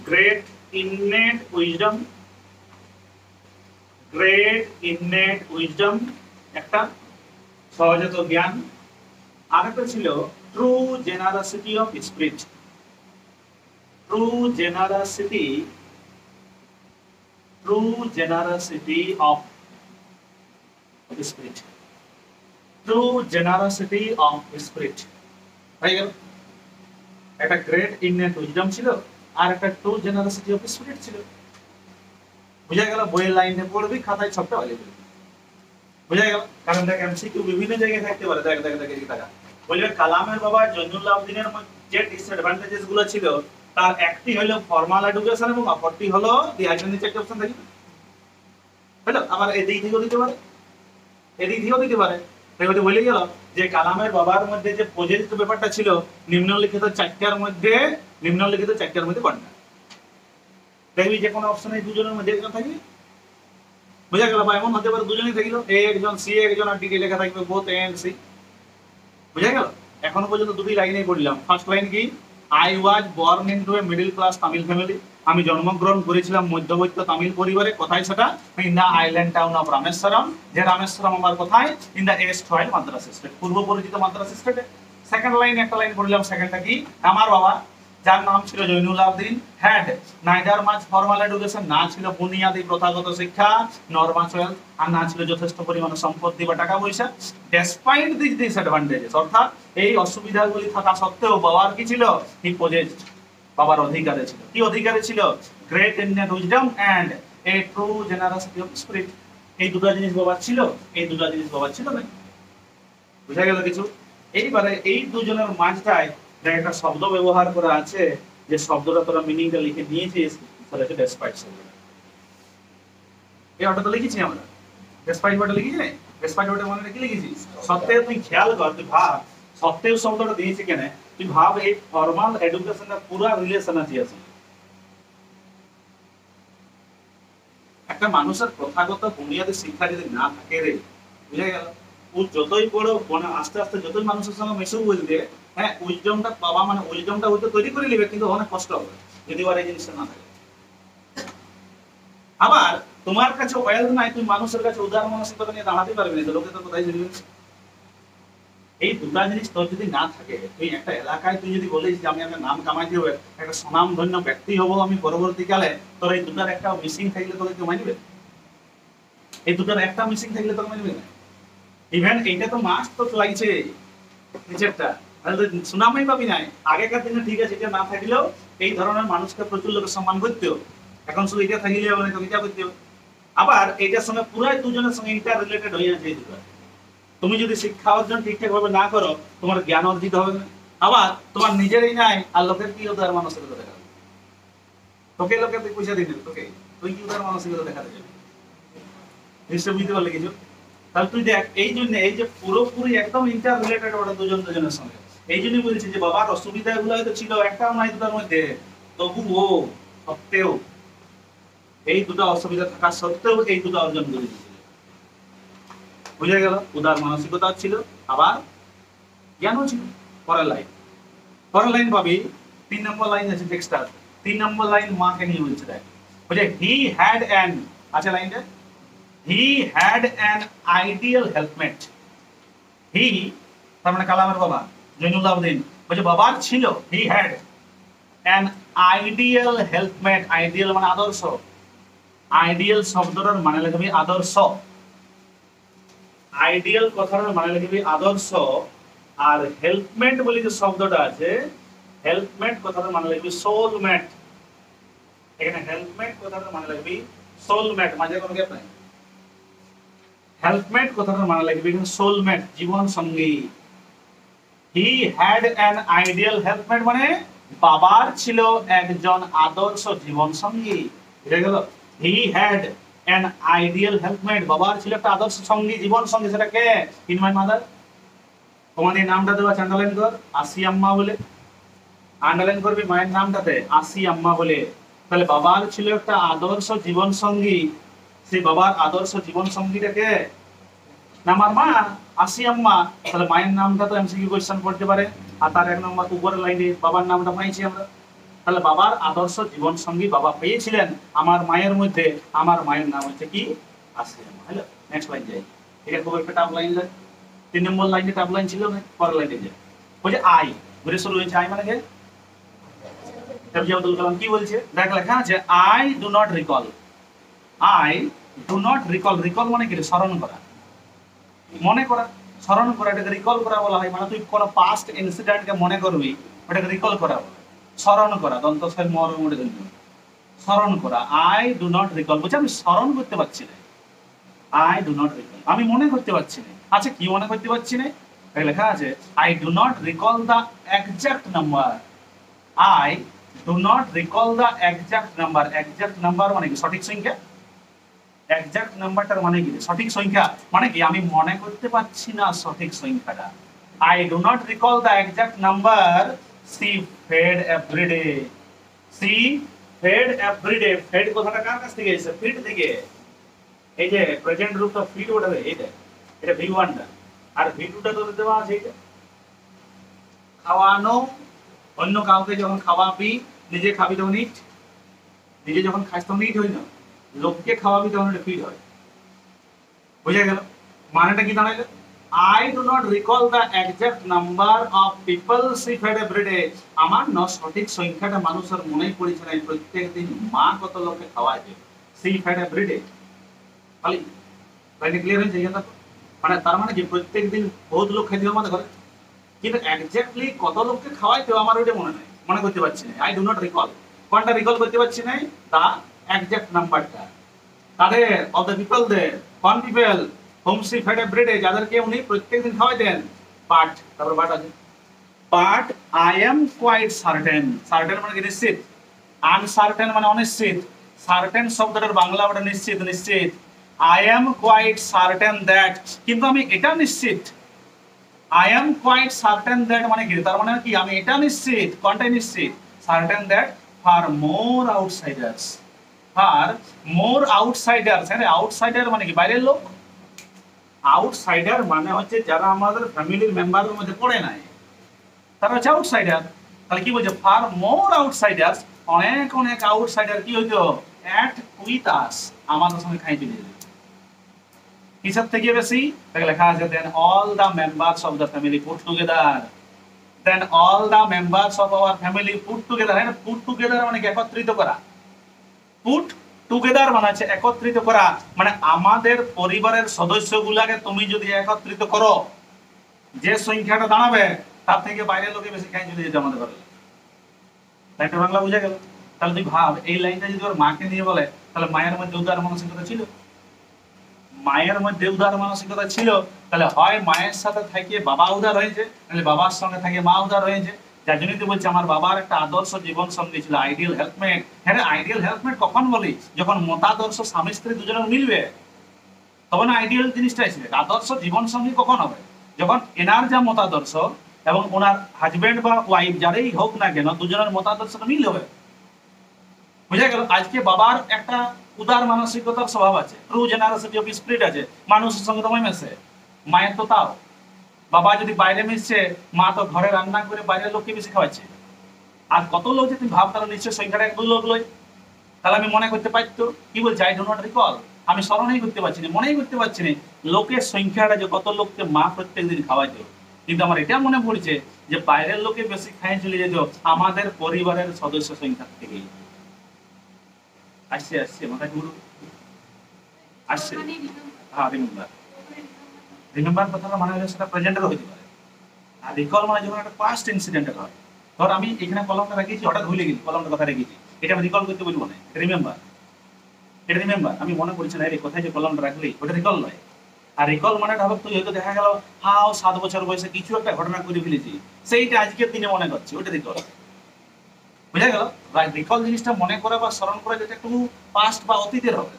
Speaker 1: great innate wisdom, great innate wisdom একটা সহজাত জ্ঞান। আরেকটা ছিল true generosity of spirit, true generosity, true generosity of spirit, true generosity of spirit. হয়ে গেল? একটা গ্রেট ইননেট উইজডম ছিল, আর একটা ট্রু জেনারসিটি অফ স্পিরিট ছিল। বুঝা গেল? বইয়ের লাইনে পড়বি, খাতায় ছকটা ভালো করবি। বুঝা গেল? কারণ দেখ এমসিকিউ বিভিন্ন জায়গায় থাকতে পারে। দেখ দেখ দেখ এই টাকা বলবে কালামের বাবা জৈনুল আবদিনের যে ডিসঅ্যাডভান্টেজেস গুলো ছিল, তার একটি হলো ফর্মাল এডুকেশন এবং অপরটি হলো দি আইডেন্টিটি চেক অপশন থাকি। হলো? আবার এদিক থেকেও দিতে পারে, এদিক থেকেও দিতে পারে। তাই বলে গেল যে কালামের বাবার মধ্যে যে পজেসিভ ব্যাপারটা ছিল, নিম্নলিখিত চারটার মধ্যে, নিম্নলিখিত চারটার মধ্যে কোনটা? দেখবি যে কোনো অপশনে দুজনের মধ্যে একজন থাকবে। বুঝা গেল? বা এমন হতে পারে দুজনেই থাকলো, এ একজন, সি একজন, আর ডিটি লেখা থাকবে বোথ এ এন্ড সি। বুঝা গেল? এখনো পর্যন্ত দুটি লাইনেই পড়লাম। ফার্স্ট লাইন কি? I was born into a middle class Tamil family. আমি জন্মগ্রহণ করেছিলাম মধ্যবিত্ত তামিল পরিবারে। কোথায় সেটা? In the island town of Rameswaram. যে রামেশ্বরম আমার কোথায়? In the erstwhile Madras state, পূর্ব পরিচিত মাদ্রাস স্টেটে। সেকেন্ড লাইন একটা লাইন পড়লাম, সেকেন্ডটা কি? আমার বাবা যার নাম ছিল জৈনুল আবদিন, had neither much formal education, না ছিল বুনিয়াদি প্রথাগত শিক্ষা, nor much wealth, আর না ছিল যথেষ্ট পরিমাণে সম্পত্তি বা টাকা পয়সা। despite these disadvantages, অর্থাৎ এই অসুবিধাগুলি থাকা সত্ত্বেও বাবার কি ছিল? he possessed, বাবার অধিকারে ছিল। কি অধিকারে ছিল? great Indian wisdom and a true generosity of spirit। এই দুটো জিনিস বাবার ছিল, এই দুটো জিনিস বাবার ছিল না। বুঝা গেল কিছু? এইবারে এই দুজনের মাঝটায় একটা শব্দ ব্যবহার করা আছে, যে শব্দটা তোরা মিনিংটা লিখে নিয়েছিস, সেটা হচ্ছে ডেসপাইট শব্দ। এই অর্ডারটা লিখেছি আমরা, ডেসপাইট ওয়ার্ডটা লিখেছি না? ডেসপাইট ওয়ার্ডের মানে কি লিখেছিস? সত্ত্বেও তুই খেয়াল কর, তুই ভাব সত্ত্বেও শব্দটা দিয়েছি কেন? তুই ভাব এই ফর্মাল এডুকেশনের পুরো রিলেশন আছে। একটা মানুষের প্রথাগত বুনিয়াদী শিক্ষা যদি না থাকে রে, বুঝে গেল, ও যতই বড় মানে আস্তে আস্তে যতই মানুষের সঙ্গে মিশে বুঝবে, হ্যাঁ উইজডমটা পাবা মানে উইজডমটা হয়তো তৈরি করে নেবে, কিন্তু অনেক কষ্ট হবে যদি আর এই জিনিসটা না থাকে। আবার তোমার কাছে ওয়েলথ নাই, তুমি মানুষের কাছে উদার মানসিকতা নিয়ে দাঁড়াতে পারবে না, লোকে তো কোথায় চলবে। এই দুটা জিনিস তোর যদি না থাকে, তুই একটা এলাকায় তুই যদি বলিস যে আমি একটা নাম কামাইতে হবে, একটা সুনামধন্য ব্যক্তি হব আমি পরবর্তীকালে, তোর এই দুটার একটা মিসিং থাকলে তোকে কেউ মানবে? এই দুটার একটা মিসিং থাকলে তোকে মানবে না। ইভেন এইটা তো মাস্ট তো লাগছে নিচেরটা, তাহলে তো সুনামই পাবি নাই। আগেকার দিনে ঠিক আছে, এটা না থাকলেও এই ধরনের মানুষকে প্রচুর লোকের সম্মান করতে, এখন শুধু এটা থাকলে হবে না, তো এটা করতে। আবার এটার সঙ্গে পুরাই দুজনের সঙ্গে ইন্টার রিলেটেড হয়ে যাচ্ছে এই দুটো। তুমি যদি শিক্ষা অর্জন ঠিকঠাক ভাবে না করো, তোমার জ্ঞান অর্জিত হবে না। আবার তোমার নিজেরই নাই, আর লোকের কি উদার মানসিকতা দেখাবে? তোকে লোকে তুই পয়সা দিবি, তোকে তুই কি উদার মানসিকতা দেখাতে যাবে? নিশ্চয় বুঝতে পারলে কিছু? তাহলে তুই দেখ, এই জন্য এই যে পুরোপুরি একদম ইন্টার রিলেটেড ওটা দুজনের সঙ্গে। এই জন্যই বলছি যে বাবার অসুবিধাগুলো হয়তো ছিল একটাও নাই দুটার মধ্যে, তবুও সত্ত্বেও এই দুটো অসুবিধা থাকা সত্ত্বেও এই দুটো অর্জন করে দিয়েছিল। বুঝে গেল? উদার মানসিকতা ছিল, আবার জ্ঞানও ছিল। পরের লাইন পাবি 3 নম্বর লাইন আছে টেক্সটটা। 3 নম্বর লাইন মাকে নিয়ে বলছে, দেখ বুঝে, হি হ্যাড অ্যান, আছে লাইনটা, he had an ideal helpmate. He তার মানে কালামের বাবা জৈনুল আবেদিন বলছে বাবার ছিল, he had an ideal helpmate. Ideal মানে আদর্শ, আইডিয়াল শব্দটার মানে লিখবি আদর্শ, আইডিয়াল কথাটার মানে লিখবি আদর্শ। আর হেল্পমেট বলে যে শব্দটা আছে, হেল্পমেট কথাটার মানে লিখবি সোলমেট। এখানে হেল্পমেট কথাটার মানে লিখবি সোলমেট, মাঝে কোনো গ্যাপ নাই। হেল্পমেট কথাটার মানে লিখবি এখানে সোলমেট, জীবন সঙ্গী। হি হ্যাড অ্যান আইডিয়াল হেল্পমেট মানে বাবার ছিল একজন আদর্শ জীবন সঙ্গী। বুঝে গেল? হি হ্যাড অ্যান আইডিয়াল হেল্পমেট, বাবার ছিল একটা আদর্শ সঙ্গী, জীবন সঙ্গী। সেটা কে? In my mother. তোমাদের নামটা দেওয়া আছে, আন্ডারলাইন কর, আসি আম্মা বলে আন্ডারলাইন করবি মায়ের নামটাতে, আসি আম্মা বলে। তাহলে বাবার ছিল একটা আদর্শ জীবন সঙ্গী, সেই বাবার আদর্শ জীবন সঙ্গীটাকে না আমার মা, আসি আম্মা। তাহলে মায়ের নামটা তো এমসিকিউ কোশ্চেন পড়তে পারে, আর তার 1 নম্বর উপরের লাইনে বাবার নামটা পাইছি আমরা। তাহলে বাবার আদর্শ জীবন সঙ্গী বাবা পেয়েছিলেন আমার মায়ের মধ্যে, আমার মায়ের নাম হচ্ছে কি? আসি আম্মা। হ্যালো, নেক্সট লাইন যাই। এটা খুব একটা টাফ লাইন যায়। 3 নম্বর লাইনে টাফ লাইন ছিল না, পরের লাইনে যায়। বলছে আই, ঘুরে শুরু হয়েছে আই মানে কে? এপিজে আব্দুল কালাম কি বলছে দেখ, লেখা আছে I do not recall. I do not recall, recall মানে কি? স্মরণ করা, মনে করা, স্মরণ করা, এটাকে রিকল করা বলা হয়। মানে তুই কোনো পাস্ট ইনসিডেন্টকে মনে করবি, ওটাকে রিকল করা বলে। স্মরণ করা, দন্তস্বর মর মুড়ে দন্ত, স্মরণ করা। আই ডু নট রিকল বলছে আমি স্মরণ করতে পারছি না, আই ডু নট রিকল, আমি মনে করতে পারছি না। আচ্ছা কি মনে করতে পারছি না? লেখা আছে I do not recall the exact number. I do not recall the exact number. Exact number মানে কি? সঠিক সংখ্যা। এক্সাক্ট নাম্বারটার মানে কি? সঠিক সংখ্যা। মানে কি? আমি মনে করতে পারছি না সঠিক সংখ্যাটা। I do not recall the exact number she fed everyday. She fed everyday. Fed কথাটা কার কাছ থেকে এসেছে? ফিড থেকে। এই যে প্রেজেন্ট রূপটা ফিড ওটারে, এইটা এটা V1 টা, আর V2 টা তো দেওয়া আছে এটা খাওয়ানো। অন্য কাউকে যখন খাওয়াবি, নিজে খাবি তখন ইট, নিজে যখন খাস তখন ইট হয় না, লোককে খাওয়াবি তখন এটা ফিড হয়। বুঝা গেল? মানেটা কি দাঁড়াইলো? I do not recall the exact number of people she fed every day. আমার সঠিক সংখ্যাটা মানুষের মনেই পড়ছে না প্রত্যেকদিন মা কত লোককে খাওয়ায়। she fed every day খালি লাইনে ক্লিয়ার হয়েছে এটা? মানে তার মানে কি প্রত্যেকদিন বহুত লোক খেতে আমাদের ঘরে, কিন্তু এক্স্যাক্টলি কত লোককে খাওয়াইতে আমার ওইটা মনে নাই, মনে করতে পারছি না। আই ডু নট রিকল, কোনটা রিকল করতে পারছি না? দা এক্স্যাক্ট নাম্বারটা। তাদের অফ দ্য পিপল দের, কোন people home she fed every day, যাদেরকে উনি প্রত্যেকদিন খাওয়াইতেন। বাট, তারপর বাট আছে, but I am quite certain. Certain মানে কি নিশ্চিত, আনসার্টেন মানে অনিশ্চিত। সার্টেন শব্দটার বাংলা ওটা নিশ্চিত, নিশ্চিত। I am quite certain that, কিন্তু আমি এটা নিশ্চিত। I am quite certain that মানে কি, তার মানে কি আমি এটা নিশ্চিত, কোনটা নিশ্চিত? certain that for more outsiders, for more outsiders। হ্যাঁ, আউটসাইডার মানে কি বাইরের লোক। আউটসাইডার মানে হচ্ছে যারা আমাদের ফ্যামিলির মেম্বারের মধ্যে পড়ে নাই, তারা হচ্ছে আউটসাইডার। তাহলে কি বলছে? ফর মোর আউটসাইডার্স, অনেক অনেক আউটসাইডার কি হইতো? অ্যাট উইথ আস, আমাদের সঙ্গে খাইতে যেত। কিসের থেকে বেশি? তাহলে লেখা আছে then all the members of the family put together. Then all the members of our family put together. হ্যাঁ, পুট টুগেদার মানে কি? একত্রিত করা। পুট টুগেদার মানে হচ্ছে একত্রিত করা, মানে আমাদের পরিবারের সদস্যগুলাকে তুমি যদি একত্রিত করো, যে সংখ্যাটা দাঁড়াবে তার থেকে বাইরের লোকে বেশি খাই চলে যেতে আমাদের ঘরে। লাইনটা বাংলা বুঝা গেল? তাহলে তুই ভাব, এই লাইনটা যদি ওর মাকে নিয়ে বলে, তাহলে মায়ের মধ্যে উদার মানসিকতা ছিল, মায়ের মধ্যে উদার মানসিকতা ছিল, তাহলে হয় মায়ের সাথে থেকে বাবা উদার হয়েছে, নাহলে বাবার সঙ্গে থেকে মা উদার হয়েছে। যার জন্য তো বলছি আমার বাবার একটা আদর্শ জীবন সঙ্গী ছিল, আইডিয়াল হেল্পমেট। হ্যাঁ, আইডিয়াল হেল্পমেট কখন বলি? যখন মতাদর্শ স্বামী স্ত্রী দুজনের মিলবে, তখন আইডিয়াল জিনিসটা এসে। আদর্শ জীবন সঙ্গী কখন হবে? যখন এনার যা মতাদর্শ এবং ওনার হাজবেন্ড বা ওয়াইফ যারাই হোক না কেন, দুজনের মতাদর্শটা মিল হবে। বুঝা গেল? আজকে বাবার একটা উদার মানসিকতার স্বভাব আছে, ট্রু জেনারোসিটি অফ স্পিরিট আছে, মানুষের সঙ্গে তোমায় মেশে। মায়ের তো তাও, বাবা যদি বাইরে মিশছে, মা তো ঘরে রান্না করে বাইরের লোককে বেশি খাওয়াচ্ছে। আর কত লোক যে তুমি ভাব, তারা নিশ্চয় সংখ্যাটা এক দু লোক লই। তাহলে আমি মনে করতে পারতো, কি বলছি, আই ডো নট রিকল, আমি স্মরণই করতে পারছি না, মনেই করতে পারছি না লোকের সংখ্যাটা যে কত লোককে মা প্রত্যেকদিন খাওয়াইতো। কিন্তু আমার এটা মনে পড়ছে যে বাইরের লোকে বেশি খাই চলে যেত আমাদের পরিবারের সদস্য সংখ্যা থেকেই। আসছে আসছে মাথায় গুরু আসছে। হ্যাঁ, রিমেম্বার। রিমেম্বার কথাটা মানে হলো সেটা প্রেজেন্টেরও হতে পারে, আর রিকল মানে যখন একটা পাস্ট ইনসিডেন্টের হয়। ধর আমি এখানে কলমটা রেখেছি, হঠাৎ ভুলে গেছি কলমটা কথা রেখেছি, এটা আমি রিকল করতে বলবো না, রিমেম্বার। এটা রিমেম্বার, আমি মনে করছি না রে কোথায় যে কলমটা রাখলি, ওটা রিকল নয়। আর রিকল মানে হবে তুই হয়তো দেখা গেল হাও 7 বছর বয়সে কিছু একটা ঘটনা করে ফেলেছি, সেইটা আজকের দিনে মনে করছি, ওটা রিকল। বুঝা গেল? রিকল জিনিসটা মনে করা বা স্মরণ করা যেটা একটু পাস্ট বা অতীতের হবে,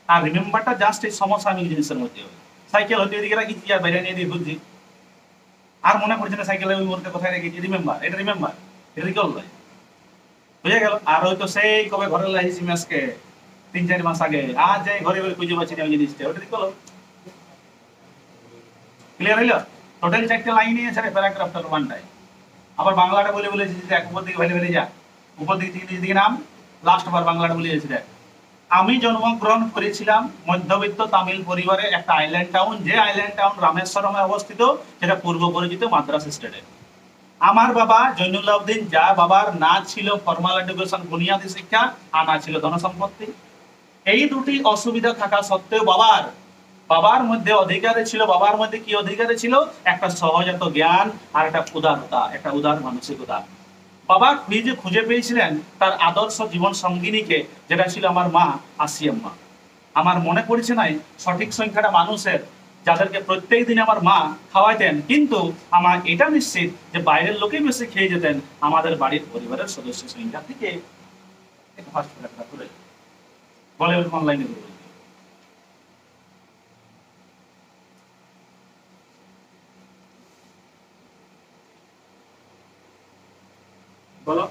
Speaker 1: আর রিমেম্বারটা জাস্ট এই সমসাময়িক জিনিসের মধ্যে হবে। সাইকেল হয়তো এদিকে রাখি আর বাইরে নিয়ে দিয়ে ঘুরছি, আর মনে পড়ছে না সাইকেলে ওই মুহূর্তে কোথায় রেখেছি, রিমেম্বার। এটা রিমেম্বার, এটা রিকল নয়। বুঝা গেল? আর হয়তো সেই কবে ঘরে লাগিয়েছি ম্যাচকে 3-4 মাস আগে, আর যাই ঘরে ঘরে খুঁজে পাচ্ছি না ওই জিনিসটা, ওটা রিকল। ক্লিয়ার হইল? টোটাল 4টে লাইন নিয়েছে রে প্যারাগ্রাফটার ওয়ানটাই। আবার বাংলাটা বলে বলেছি যে উপর দিকে ভেলে ভেলে যা, উপর দিক থেকে নিচ দিকে নাম, লাস্ট বার বাংলাটা বলে যাচ্ছি দেখ। আমি জন্মগ্রহণ করেছিলাম মধ্যবিত্ত তামিল পরিবারে একটা আইল্যান্ড টাউন, যে আইল্যান্ড টাউন রামেশ্বরমে অবস্থিত, সেটা পূর্ব পরিচিত মাদ্রাস স্টেটে। আমার বাবা জৈনুল্লাউদ্দিন, যা বাবার না ছিল ফর্মাল এডুকেশন বুনিয়াদী শিক্ষা, আর না ছিল ধনসম্পত্তি। এই দুটি অসুবিধা থাকা সত্ত্বেও বাবার বাবার মধ্যে অধিকারে ছিল, বাবার মধ্যে কি অধিকারে ছিল? একটা সহজাত জ্ঞান আর একটা উদারতা, একটা উদার মানসিকতা। বাবা নিজে খুঁজে পেয়েছিলেন তার আদর্শ জীবন সঙ্গিনীকে, যেটা ছিল আমার মা আসিয়াম্মা। আমার মনে পড়ছে নাই সঠিক সংখ্যাটা মানুষের যাদেরকে প্রত্যেক দিন আমার মা খাওয়াইতেন, কিন্তু আমার এটা নিশ্চিত যে বাইরের লোকেই বেশি খেয়ে যেতেন আমাদের বাড়ির পরিবারের সদস্য সংখ্যা থেকে। বলে অনলাইনে বলো,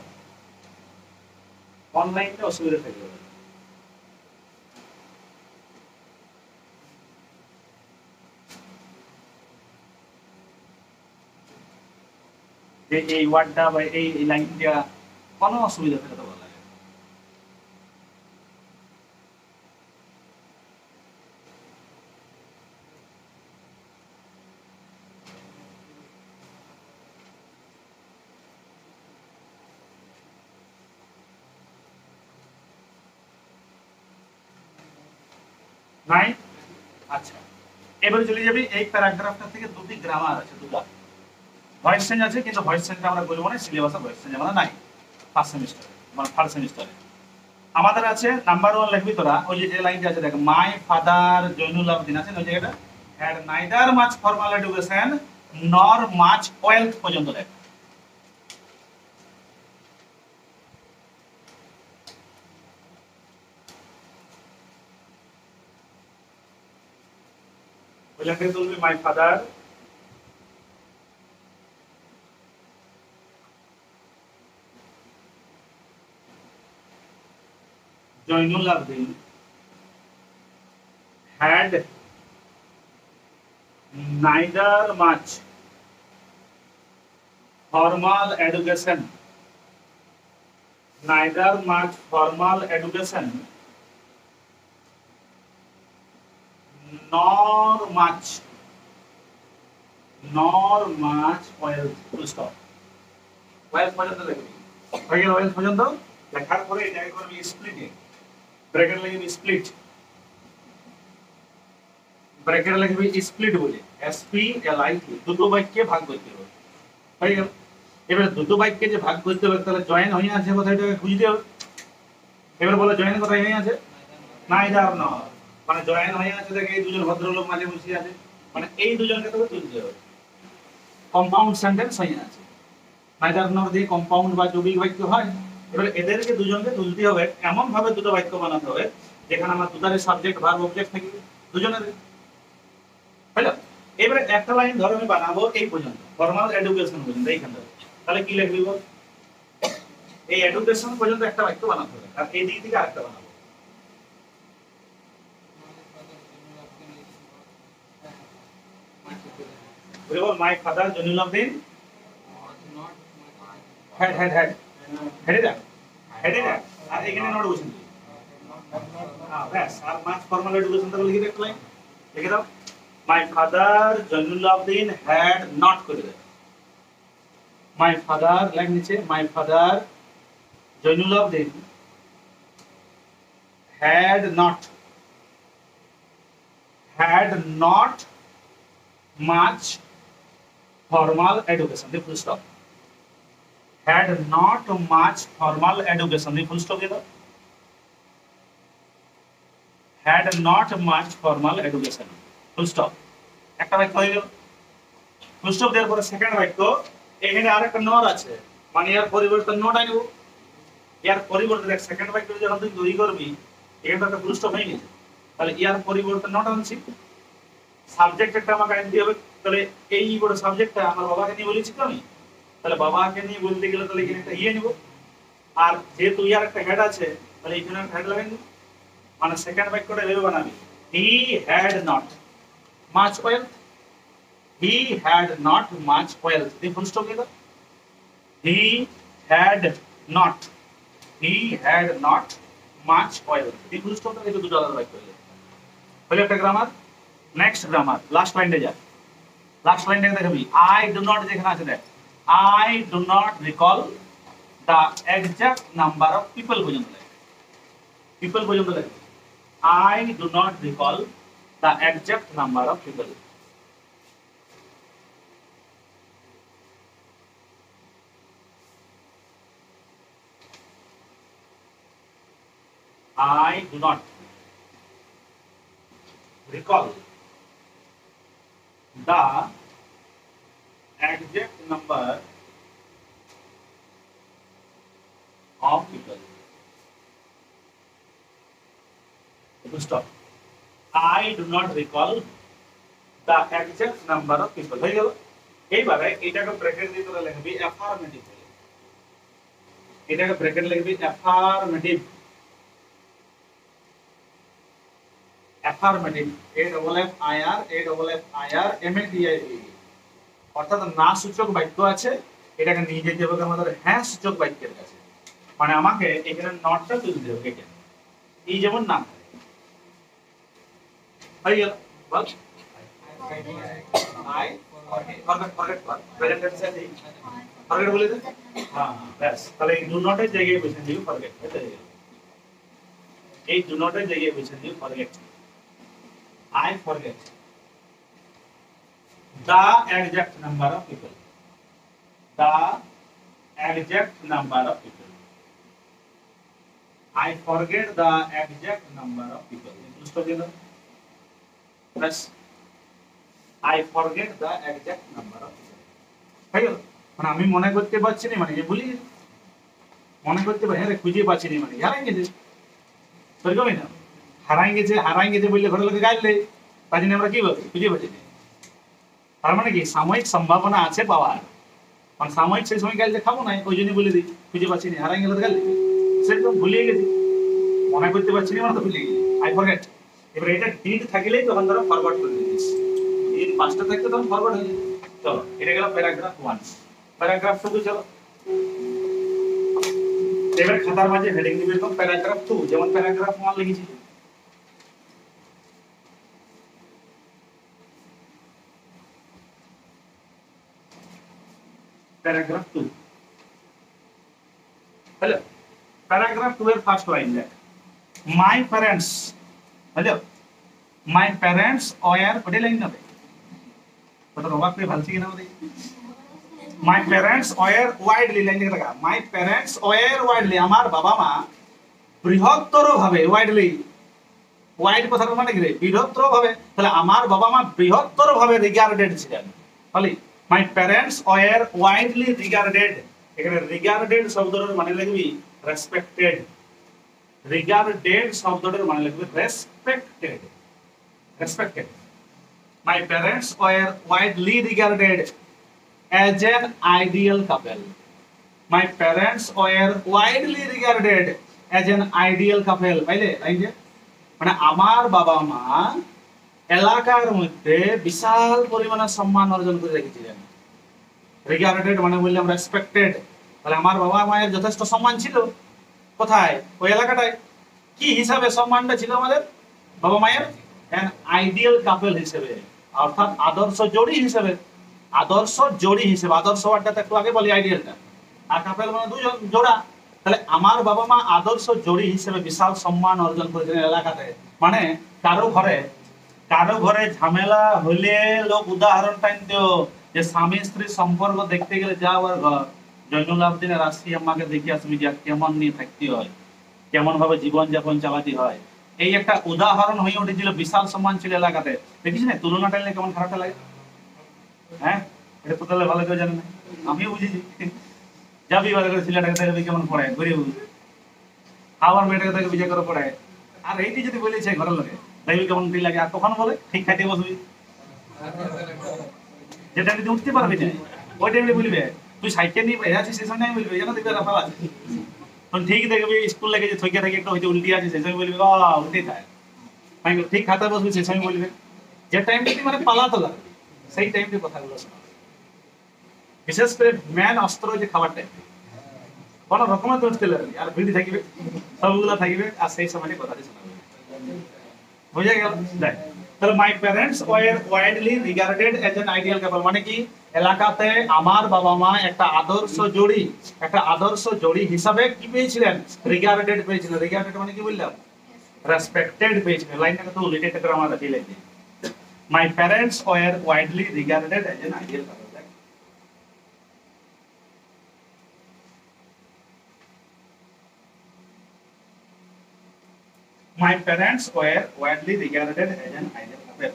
Speaker 1: অনলাইনে অসুবিধা থাকবে। যে এই ওয়ার্ডটা বা এই লাইনটা কোনো অসুবিধা থাকে তো বলা লাগে। নাই। আচ্ছা, এবারে চলে যাবি এই প্যারাগ্রাফটা থেকে দুটি গ্রামার আছে, দুটো ভয়েস চেঞ্জ আছে, কিন্তু ভয়েস চেঞ্জটা আমরা বলবো না, সিলেবাসে ভয়েস চেঞ্জ আমরা নাই ফার্স্ট সেমিস্টারে, মানে থার্ড সেমিস্টারে আমাদের আছে। নাম্বার 1 লিখবি তোরা, ওই যে লাইনটা আছে দেখ, মাই ফাদার জয়নুল আবদিন আছে ওই জায়গাটা, had neither much formal education nor much wealth পর্যন্ত দেখ। ওই লাইনটা তুলবি, my father Jainul Abdeen had neither much formal education, neither much formal education nor much wealth. Full stop. wealth পর্যন্ত লিখবি, হয়ে গেল। wealth পর্যন্ত লেখার পরে এটাকে করবি স্প্লিটিং, ব্র্যাকেট লিখবি স্প্লিট, ব্র্যাকেট লিখবি স্প্লিট বলে, SPLIT, দুটো বাক্যে ভাগ করতে হবে, হয়ে গেল। এবার দুটো বাক্যে যে ভাগ করতে হবে, তাহলে জয়েন হয়ে আছে কোথায়, এটাকে খুঁজতে হবে। এবার বলো জয়েন কোথায় হয়ে আছে, নাইদার নর, মানে জয়েন হয়ে আছে দেখে এই দুজন ভদ্রলোক মাঝে বসে আছে, মানে এই দুজনকে তোকে তুলতে হবে। কম্পাউন্ড সেন্টেন্স হয়ে আছে, নাইদার নর দিয়ে কম্পাউন্ড বা যৌগিক বাক্য হয়। এবার এদেরকে দুজনকে তুলতে হবে, এমন ভাবে দুটো বাক্য বানাতে হবে যেখানে আমার দুটারে সাবজেক্ট ভার্ব অবজেক্ট থাকবে দুজনের, বুঝলো। এবারে একটা লাইন ধরো আমি বানাবো এই পর্যন্ত, ফর্মাল এডুকেশন পর্যন্ত এইখান থেকে, তাহলে কি লিখবি বল, এই এডুকেশন পর্যন্ত একটা বাক্য বানাতে হবে, আর এই দিক থেকে আরেকটা বানাবো। বল মাই ফাদার জয়নুল আবদিন had আর এখানে নোট বসিয়ে দিই, ব্যাস। আর মাস ফর্মাল এডুকেশন তাহলে লিখে একটা লাইন লিখে দাও, my father Jainul Abdeen had not করে দেয়, মাই ফাদার লাইন নিচে, my father Jainul Abdeen had not much formal education, the full stop, had not much formal education, the full stop দিয়ে দাও, had not much formal education, full stop। একটা বাক্য হয়ে গেল। Full stop দেওয়ার পরে সেকেন্ড বাক্য, এখানে আরেকটা নট আছে, মানে এর পরিবর্তে নট আনব, এর পরিবর্তে দেখ সেকেন্ড বাক্য যখন তুই তৈরি করবি এখানে একটা ফুল স্টপ হয়ে গেছে, তাহলে এর পরিবর্তে নট আনছি, সাবজেক্টটা আমাকে আনতে হবে। তাহলে এই বড় সাবজেক্টটা আমার বাবাকে নিয়ে বলেছি তো আমি, তাহলে বাবাকে নিয়ে বলতে গেলে তাহলে এখানে একটা নিব, আর যেহেতু ইয়ার একটা হেড আছে তাহলে এখানে একটা হেড লাগাই দেব, মানে সেকেন্ড বাক্যটা এভাবে বানাবি, he had not much wealth, he had not much wealth, the full stop দিয়ে দাও, he had not much wealth, the full stop দিয়ে দুটো আলাদা বাক্য হলো একটা গ্রামার। নেক্সট গ্রামার, লাস্ট লাইনে যা, লাস্ট লাইনটাকে দেখবি, আই ডু নট যেখানে আছে দেখ, I do not recall the exact number of people পর্যন্ত লাগে, পিপল পর্যন্ত লাগে, I do not recall the exact number of people, I do not recall the exact number of people. Stop. I do not recall the exact number of people. হয়ে গেল। এইবারে এটাকে bracket দিয়ে তোরা লিখবি অ্যাফার্মেটিভ, এটাকে ব্র্যাকেট লিখবি affirmative, affirmative, AFFIR অর্থাৎ না সূচক বাক্য আছে, এটাকে নিয়ে যেতে হবে আমাদের হ্যাঁ সূচক বাক্যের কাছে, মানে আমাকে এখানে নটটা তুলতে হবে, এখানে এই যেমন নাম হয়ে গেল, বল আই ফরগেট বলে দে, হ্যাঁ ব্যাস। তাহলে এই ডু নটের জায়গায় বসে দিবি ফরগেট, এই ডু নটের জায়গায় বসে দিবি forget, I forget the exact number of people. The exact number of people. I forget the exact number of people. Plus, I forget the exact number of people. তাই হলো মানে আমি মনে করতে পারছি না মানে ভুলি মনে করতে পারি হ্যাঁ খুঁজে পাচ্ছি না মানে হারাই গেছে সেরকমই না হারাই গেছে বললে ঘরের লোকে গাইলে তাই জন্য আমরা কি বলবো খুঁজে পাচ্ছি না তার মানে কি সাময়িক সম্ভাবনা আছে পাওয়ার মানে সাময়িক সেই সময় গাইলে খাবো না ওই জন্য বলে দিই খুঁজে পাচ্ছি না হারাই গেলে তো গাইলে সেরকম ভুলিয়ে গেছি মনে করতে পারছি না মানে তো ভুলে গেছি আই ফরগেট এবার এটা ডিড থাকলেই তখন ধরো ফরওয়ার্ড করে দিচ্ছি ডিড পাঁচটা থাকতে তখন ফরওয়ার্ড হয়ে যায় চলো এটা গেল প্যারাগ্রাফ 1 প্যারাগ্রাফ 2 চলো এবার খাতার মাঝে হেডিং দিবে তো প্যারাগ্রাফ 2 যেমন প্যারাগ্রাফ 1 লিখেছি প্যারাগ্রাফ 2 হ্যালো প্যারাগ্রাফ 2 এর ফার্স্ট লাইন দেখ my parents hello my parents were ওটা লাইন হবে ওটা রবাক করে ভালছি কিনা আমাদের my parents were widely line দেখে রাখা মাই প্যারেন্টস ওয়্যার ওয়াইডলি আমার বাবা মা বৃহত্তর ভাবে ওয়াইডলি ওয়াইড কথার মানে কি রে বৃহত্তর ভাবে তাহলে আমার বাবা মা বৃহত্তর ভাবে রিগার্ডেড ছিলেন বলি my parents were widely regarded এখানে রিগার্ডেড শব্দটার মানে লিখবি রেসপেক্টেড রিগার্ডেড শব্দটার মানে লিখবি respected respected my parents were widely regarded as an ideal couple. My parents were widely regarded as an ideal couple. পাইলে লাইনে মানে আমার বাবা মা এলাকার মধ্যে বিশাল পরিমাণে সম্মান অর্জন করে রেখেছিলেন রিগার্ডেড মানে বললাম রেসপেক্টেড তাহলে আমার বাবা মায়ের যথেষ্ট সম্মান ছিল কোথায় ওই এলাকাটায় কি হিসাবে সম্মানটা ছিল আমাদের বাবা মায়ের an ideal couple হিসেবে অর্থাৎ আদর্শ জোড়ি হিসেবে আদর্শ জোড়ি হিসেবে আদর্শ ওয়ার্ডটা একটু আগে বলি আইডিয়ালটা আর কাপেল মানে দুজন জোড়া তাহলে আমার বাবা মা আদর্শ জোড়ি হিসেবে বিশাল সম্মান অর্জন করেছিলেন এলাকাতে মানে কারো ঘরে ঝামেলা হলে লোক উদাহরণ টাইনতেও যে স্বামী স্ত্রী সম্পর্ক দেখতে গেলে যাও আর ঘর জয়নুল আবদিনের রাশি আমাকে দেখে আসবি যে কেমন নিয়ে থাকতে হয় কেমন ভাবে জীবন যাপন চালাতে হয় এই একটা উদাহরণ হয়ে উঠেছিল বিশাল সম্মান ছিল এলাকাতে দেখিস না তুলনা টাইলে কেমন খারাপটা লাগে হ্যাঁ এটা তো তাহলে ভালো করে জানেন না আমিও বুঝেছি যাবি ভালো করে ছেলেটাকে দেখবি কেমন পড়ায় ঘুরে আবার মেয়েটাকে দেখে বিজয় করে পড়ায় আর এইটি যদি বলেছে ঘরের লোকে দেখবি কেমন ফিল লাগে আর তখন বলে ঠিক খাইতে বসবি যেটা যদি উঠতে পারবি না ওই টাইমে বলবে তুই সাইকেল নিয়ে বেড়ে আছিস সেই সময় আমি বলবি জানো দেখবে রাফা আছে তখন ঠিক দেখবি স্কুল লেগে যে থইকে থেকে একটু হয়তো উল্টি আছে সেই সময় বলবি উল্টি থাকে আমি ঠিক খাতা বসবি সেই সময় বলবে যে টাইমটা মানে পালাতে লাগবে সেই টাইমে কথাগুলো শোনা বিশেষ করে ম্যান অস্ত্র যে খাবার টাইম কোন রকমের দোষ দিলে আর ভিড় থাকবে সবগুলো থাকবে আর সেই সময় কথাটি শোনাবে বুঝে গেল দেখ তাহলে my parents were widely regarded as an ideal couple মানে কি এলাকাতে আমার বাবা মা একটা আদর্শ জোড়ি হিসাবে কি পেয়েছিলেন রিগার্ডেড পেয়েছিলেন রিগার্ডেড মানে কি বললাম রেসপেক্টেড পেয়েছিলেন লাইনটা তো উল্টে একটা গ্রামার আছে লাইনে My parents were widely regarded as an ideal couple. My parents were widely regarded as an ideal couple.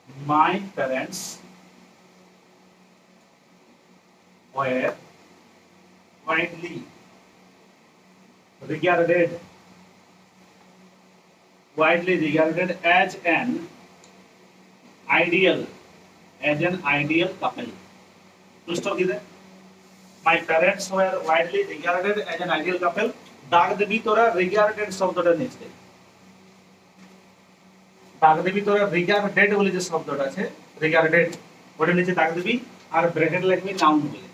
Speaker 1: My parents were widely regarded as an ideal couple. Stop here. My parents were widely regarded as an ideal couple. দাগ দেবি তোরা regarded শব্দটা নিচে দাগ দেবি তোরা regarded বলে যে শব্দটা আছে regarded ওটা নিচে দাগ দেবি আর ব্র্যাকেট লিখবি নাউন বলে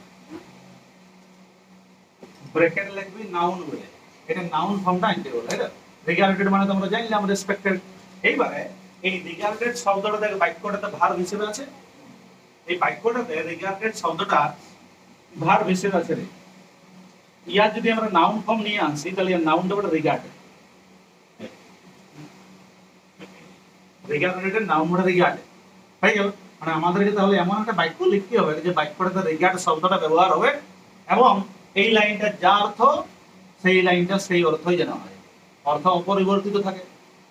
Speaker 1: ব্র্যাকেট লিখবি নাউন বলে এটা নাউন ফর্মটা আনতে হবে তাই না রিগার্ডেড মানে তোমরা জানলাম রেসপেক্টেড এইবারে এই রিগার্ডেড শব্দটা দেখো বাক্যটাতে ভার্ব হিসেবে আছে এই বাক্যটাতে রিগার্ডেড শব্দটা ভার্ব হিসেবে আছে রে ইয়ার যদি আমরা নাউন ফর্ম নিয়ে আসি তাহলে এর নাউনটা বলে রিগার্ডেড। রিগার্ডেড নাউন বলে রিগার্ডেড হয়ে গেল। মানে আমাদেরকে তাহলে এমন একটা বাক্য লিখতে হবে যে বাক্যটাতে রিগার্ড শব্দটা ব্যবহার হবে এবং এই লাইনটা যা অর্থ সেই লাইনটা সেই অর্থই যেন হয়, অর্থ অপরিবর্তিত থাকে,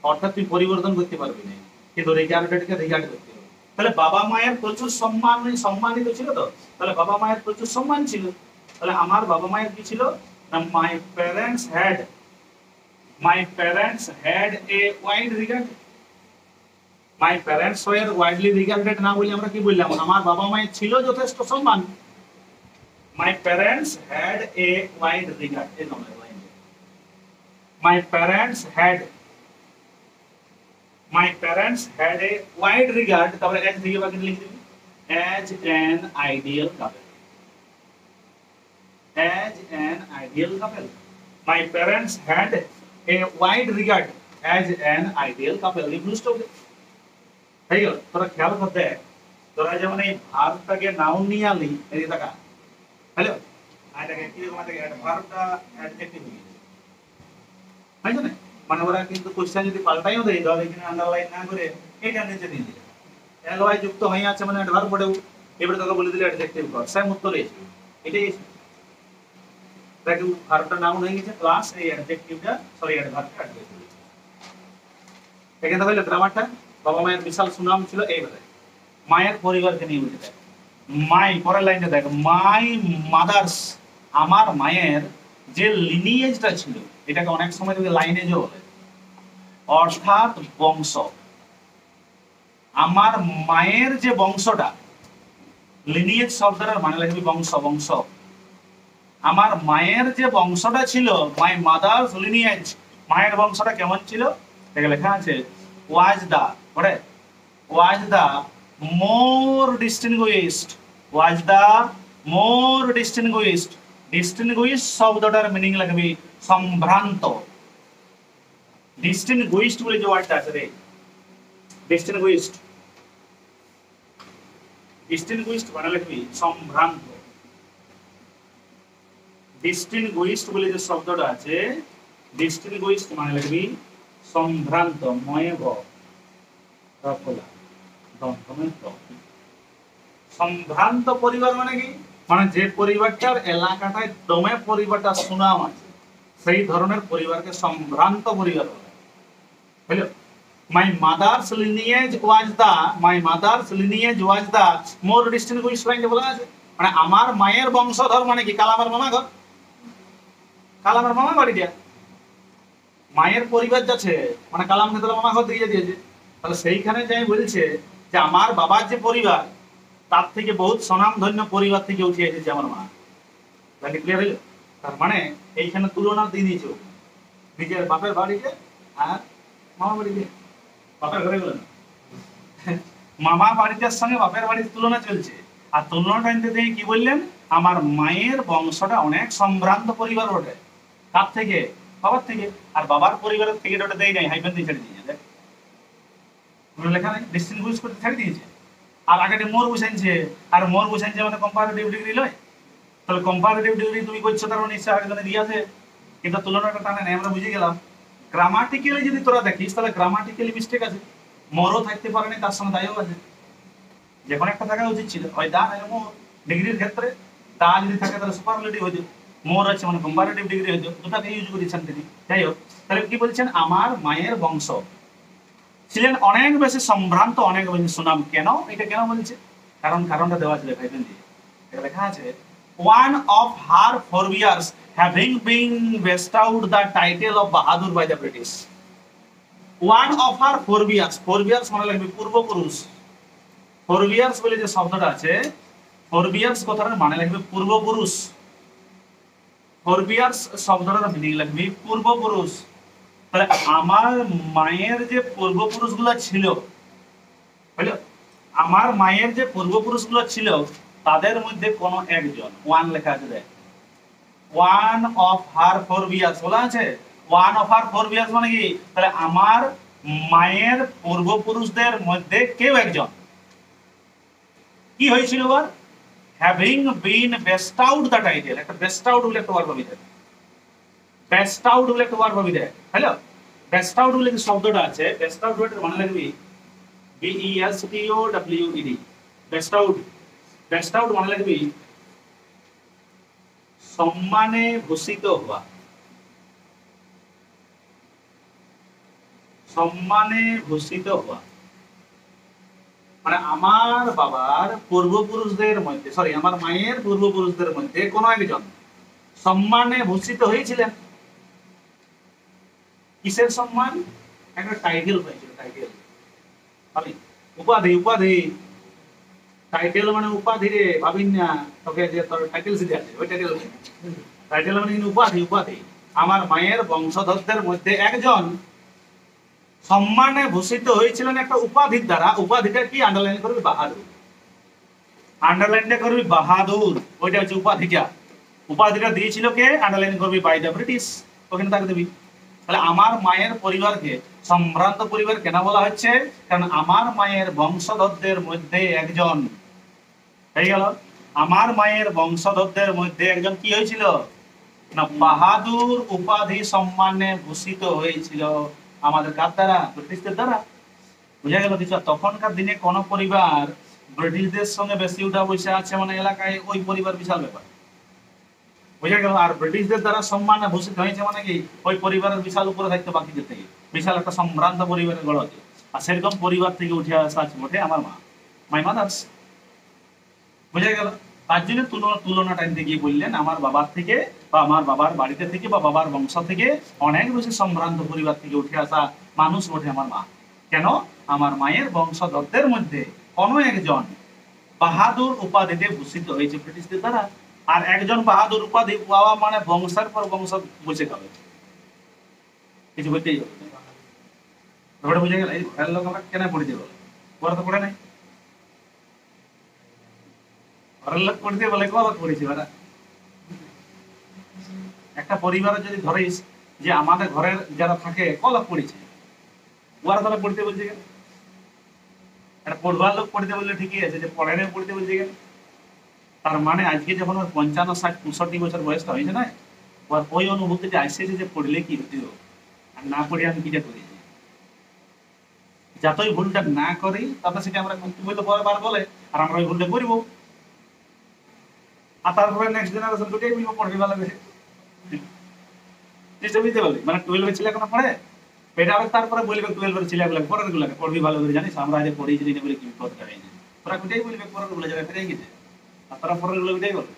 Speaker 1: অর্থাৎ তুই পরিবর্তন করতে পারবি না, কিন্তু রিগার্ডেডকে রিগার্ড করতে হবে। তাহলে বাবা মায়ের প্রচুর সম্মানিত ছিল, তো তাহলে বাবা মায়ের প্রচুর সম্মান ছিল। তাহলে আমার বাবা মায়ের কি ছিল না, my parents had a wide regard. My parents were widely regarded না বলে আমরা কি বললাম, আমার বাবা মায়ের ছিল যথেষ্ট সম্মান। My parents had a wide regard, এই নামের line. My parents had a wide regard, তারপরে এজ থেকে বাকি লিখে দিবি as an ideal couple. As an ideal couple. My parents had a wide regard as an ideal couple. Used to তাই গেল। তোরা খেয়াল করতে, তোরা যেমন এই ভার্বটাকে নাউন নিয়ে আনলি, এই দেখা হ্যালো এটাকে কি রকম থাকে, ভার্বটা অ্যাডজেক্টিভ হয়ে গেছে, বুঝছো না? মানে ওরা কিন্তু কোশ্চেন যদি পাল্টাইও দেয় তাহলে এখানে আন্ডারলাইন না করে এটা নিচে দিয়ে দিলে এলওয়াই যুক্ত হয়ে আছে মানে ভার্ব পড়েও এবারে তোকে বলে দিলে অ্যাডজেক্টিভ কর, সেম উত্তর এসে এটাই দেখো ভার্বটা নাউন হয়ে গেছে প্লাস এই অ্যাডজেক্টিভটা সরি ভার্বটা অ্যাডজেক্টিভ। এখানে হলো গ্রামারটা। বাবা মায়ের বিশাল সুনাম ছিল এইভাবে। মায়ের পরিবারকে নিয়ে বলতে দেখ, মাই পরের লাইনটা দেখ, মাই মাদার্স, আমার মায়ের যে লিনিয়েজটা ছিল, এটাকে অনেক সময় যদি লাইনেজও বলে, অর্থাৎ বংশ। আমার মায়ের যে বংশটা, লিনিয়েজ শব্দটার মানে লাগবে বংশ, বংশ। আমার মায়ের যে বংশটা ছিল, মাই মাদার্স লিনিয়েজ, মায়ের বংশটা কেমন ছিল, দেখে লেখা আছে was the more distinguished, distinguished শব্দটার মিনিং লাগবে সম্ভ্রান্ত। distinguished বলে যে ওয়ার্ডটা আছে রে, distinguished মানে লাগবে সম্ভ্রান্ত। distinguished বলে যে শব্দটা আছে, distinguished মানে লাগবে সম্ভ্রান্ত, সম্ভ্রান্ত পরিবার মানে কি, মানে যে পরিবারটার এলাকাটায় দমে পরিবারটা সুনাম আছে, সেই ধরনের পরিবারকে সম্ভ্রান্ত পরিবার বলে। বুঝলো? My mother's lineage was the more distinguished line বলা আছে, মানে আমার মায়ের বংশধর মানে কি, কালামের মামা ঘর, কালামের মামা বাড়ি দিয়া মায়ের পরিবার যাচ্ছে মানে কালাম নেতলা মামা ঘর দিয়ে দিয়েছে। তাহলে সেইখানে যাই বলছে যে আমার বাবার যে পরিবার তার থেকে বহুত স্বনামধন্য পরিবার থেকে উঠে এসেছে আমার মা। ক্লিয়ার হইল? তার মানে এইখানে তুলনা দিয়ে দিয়েছে নিজের বাপের বাড়িকে আর মামা বাড়িকে, বাপের ঘরে গেল না, মামা বাড়িটার সঙ্গে বাপের বাড়ির তুলনা চলছে। আর তুলনাটা দিয়ে কি বললেন, আমার মায়ের বংশটা অনেক সম্ভ্রান্ত পরিবার ওঠে, কার থেকে, বাবার থেকে। আর বাবার পরিবারের থেকে ওটা দেয় নাই, হাইফেন দিয়ে ছেড়ে দিয়েছে, লেখা নাই, ডিস্টিংগুইশ করতে ছেড়ে দিয়েছে। আর আগে মোর বুঝাইছে, আর মোর বুঝাইছে মানে কম্পারেটিভ ডিগ্রি লয়। তাহলে কম্পারেটিভ ডিগ্রি তুমি করছো তার মানে নিশ্চয় আগে দিয়ে আছে, কিন্তু তুলনাটা টানে নাই, আমরা বুঝে গেলাম। গ্রামাটিক্যালি যদি তোরা দেখিস তাহলে গ্রামাটিক্যালি মিস্টেক আছে, মোরও থাকতে পারে না, তার সঙ্গে দায়ও আছে। যে কোনো একটা থাকা উচিত ছিল, হয় দা নাই মোর। ডিগ্রির ক্ষেত্রে দা যদি থাকে তাহলে সুপারলেটিভ হইতো, মোর আছে মানে কম্পারেটিভ ডিগ্রি হইতো, দুটাকে ইউজ করেছেন তিনি। যাই হোক, তাহলে কি বলছেন, আমার মায়ের বংশ ছিলেন অনেক বেশি সম্ভ্রান্ত, অনেক বেশি সুনাম। কেন এটা কেন বলছে, কারণটা দেওয়া আছে ভাইবেন দিয়ে, এটা লেখা আছে one of her forebears having been bestowed the title of Bahadur by the British. One of her forebears মানে লাগবে পূর্বপুরুষ। forebears বলে যে শব্দটা আছে, forebears কথাটার মানে লাগবে পূর্বপুরুষ। forebears শব্দটার মিনিং লাগবে পূর্বপুরুষ। তাহলে আমার মায়ের যে পূর্বপুরুষগুলো ছিল, বুঝলো, আমার মায়ের যে পূর্বপুরুষগুলো ছিল তাদের মধ্যে কোন একজন, ওয়ান লেখা আছে দেখ, ওয়ান অফ হার ফোরবিয়ার্স বলা আছে। ওয়ান অফ হার ফোরবিয়ার্স মানে কি, তাহলে আমার মায়ের পূর্বপুরুষদের মধ্যে কেউ একজন কি হয়েছিল, হ্যাভিং বিন বেস্টাউড দ্য টাইটেল, একটা বেস্টাউড বলে একটা ওয়ার্ড পাবি দেয়, বেস্টাউড বলে একটা ওয়ার্ড পাবি দেয়। হ্যালো, বেস্টাউড বলে যে শব্দটা আছে, বেস্টাউড ওয়ার্ডের মানে লাগবি BESTOWED, বেস্টাউড। বেস্টাউড মানে লাগবি সম্মানে ভূষিত হওয়া, সম্মানে ভূষিত হওয়া। মানে আমার বাবার পূর্বপুরুষদের মধ্যে, সরি আমার মায়ের পূর্বপুরুষদের মধ্যে কোন একজন সম্মানে ভূষিত হয়েছিলেন। কিসের সম্মান? একটা টাইটেল পাইছিল, টাইটেল, উপাধি, উপাধি। টাইটেল মানে উপাধি রে, ভাবিন না তোকে যে তোর টাইটেল সিধে আছে ওই টাইটেল। টাইটেল মানে উপাধি, উপাধি। আমার মায়ের বংশধরদের মধ্যে একজন সম্মানে ভূষিত হয়েছিলেন একটা উপাধির দ্বারা। উপাধিটা কি? আন্ডারলাইন করবি বাহাদুর, আন্ডারলাইনটা করবি বাহাদুর, ওইটা হচ্ছে উপাধিটা। উপাধিটা দিয়েছিল কে? আন্ডারলাইন করবি বাই দ্য ব্রিটিশ, ওখানে তাকে দিবি। তাহলে আমার মায়ের পরিবারকে সম্ভ্রান্ত পরিবার কেন বলা হচ্ছে? কারণ আমার মায়ের বংশধরদের মধ্যে একজন, হয়ে গেল আমার মায়ের বংশধরদের মধ্যে একজন কি হয়েছিল না বাহাদুর উপাধি সম্মানে ভূষিত হয়েছিল। আমাদের কার দ্বারা? ব্রিটিশদের দ্বারা। বুঝা গেল কিছু? তখনকার দিনে কোন পরিবার ব্রিটিশদের সঙ্গে বেশি উঠা বসে আছে মানে এলাকায় ওই পরিবার বিশাল ব্যাপার। বুঝা গেল? আর ব্রিটিশদের দ্বারা সম্মানে ভূষিত হয়েছে মানে কি ওই পরিবারের বিশাল উপরে থাকতে বাকিদের থেকে, বিশাল একটা সম্ভ্রান্ত পরিবারের গড় আছে। আর সেরকম পরিবার থেকে উঠে আসা আছে বটে আমার মা, মাই মাদার্স। বুঝা গেল? তার জন্য তুলনা টাইমতে গিয়ে বললেন আমার বাবার থেকে বা আমার বাবার বাড়িতে থেকে বা বাবার বংশ থেকে অনেক বেশি সম্ভ্রান্ত পরিবার থেকে উঠে আসা মানুষ বটে আমার মা। কেন? আমার মায়ের বংশধরদের মধ্যে কোনো একজন বাহাদুর উপাধিতে ভূষিত হয়েছে ব্রিটিশদের দ্বারা। আর একজন বাহাদুর উপাধি পাওয়া মানে বংশের পর বংশ বসে যাবে, কিছু বলতেই হবে। ব্যাপারটা বুঝে গেল? এই ঘরের লোক আমরা কেন পড়িতে বলে? ওরা তো পড়ে নাই। ঘরের লোক পড়িতে বলে কত পড়েছি ওরা। একটা পরিবারে যদি ধরিস যে আমাদের ঘরের যারা থাকে কলক পড়েছে, ওরা তারা পড়তে বলছে কেন? একটা পড়বার লোক পড়তে বললে ঠিকই আছে, যে পড়ে না পড়তে বলছে কেন? তার মানে আজকে যখন ওর 55, 60, 65 বছর বয়সটা হয়েছে না, ওর ওই অনুভূতিটা আসছে যে পড়লে কি হতে, আর না পড়ে আমি কিটা করি। যতই ভুলটা না করি তবে সেটা আমরা বলতে বার বলে, আর আমরা ওই ভুলটা করবো। আর তারপরে নেক্সট জেনারেশন ঢুকেই বলবো পড়বি ভালো করে। বুঝতে পারলি? মানে 12 ছেলে এখন পড়ে, এটা আবার তারপরে বলবে 12 ছেলেগুলো পরের গুলো পড়বি ভালো করে, জানিস আমরা আজ পড়ি যদি না বলে কি বিপদ হয় না। তোরা কোথায় বলবে পরের গুলো জায়গায় ফিরে গেছে, আর তারা পরের গুলো কোথায় বলবে?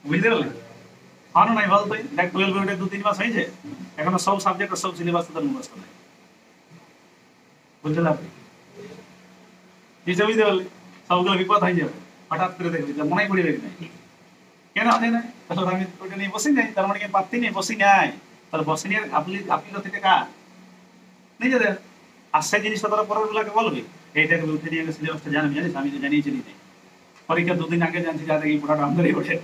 Speaker 1: বুঝতে পারলি? আনো নাই বলতো দেখ 12 এ 2-3 মাস হয়েছে, এখনো সব সাবজেক্ট সব সিলেবাস তো মুখস্থ নাই। বুঝতে পারলি? বুঝতে পারলি? সবগুলো বিপদ হয়ে যাবে হঠাৎ করে, দেখবি মনে পড়ে দেখবি না কেন হয় না, তাহলে আমি ওইটা নিয়ে বসি নাই, তার মানে কি পাত্তি নেই, বসি নাই। তাহলে বসে নিয়ে গাফিলতি থেকে কার? নিজেদের। আর সেই জিনিসটা তারা পরের গুলাকে বলবে এইটাকে উঠে নিয়ে সিলেবাসটা জানবি, জানিস আমি তো জানিয়েছি নিজে। পরীক্ষা 2 দিন আগে জানছি যা থেকে পড়াটা আমাদেরই ওঠে,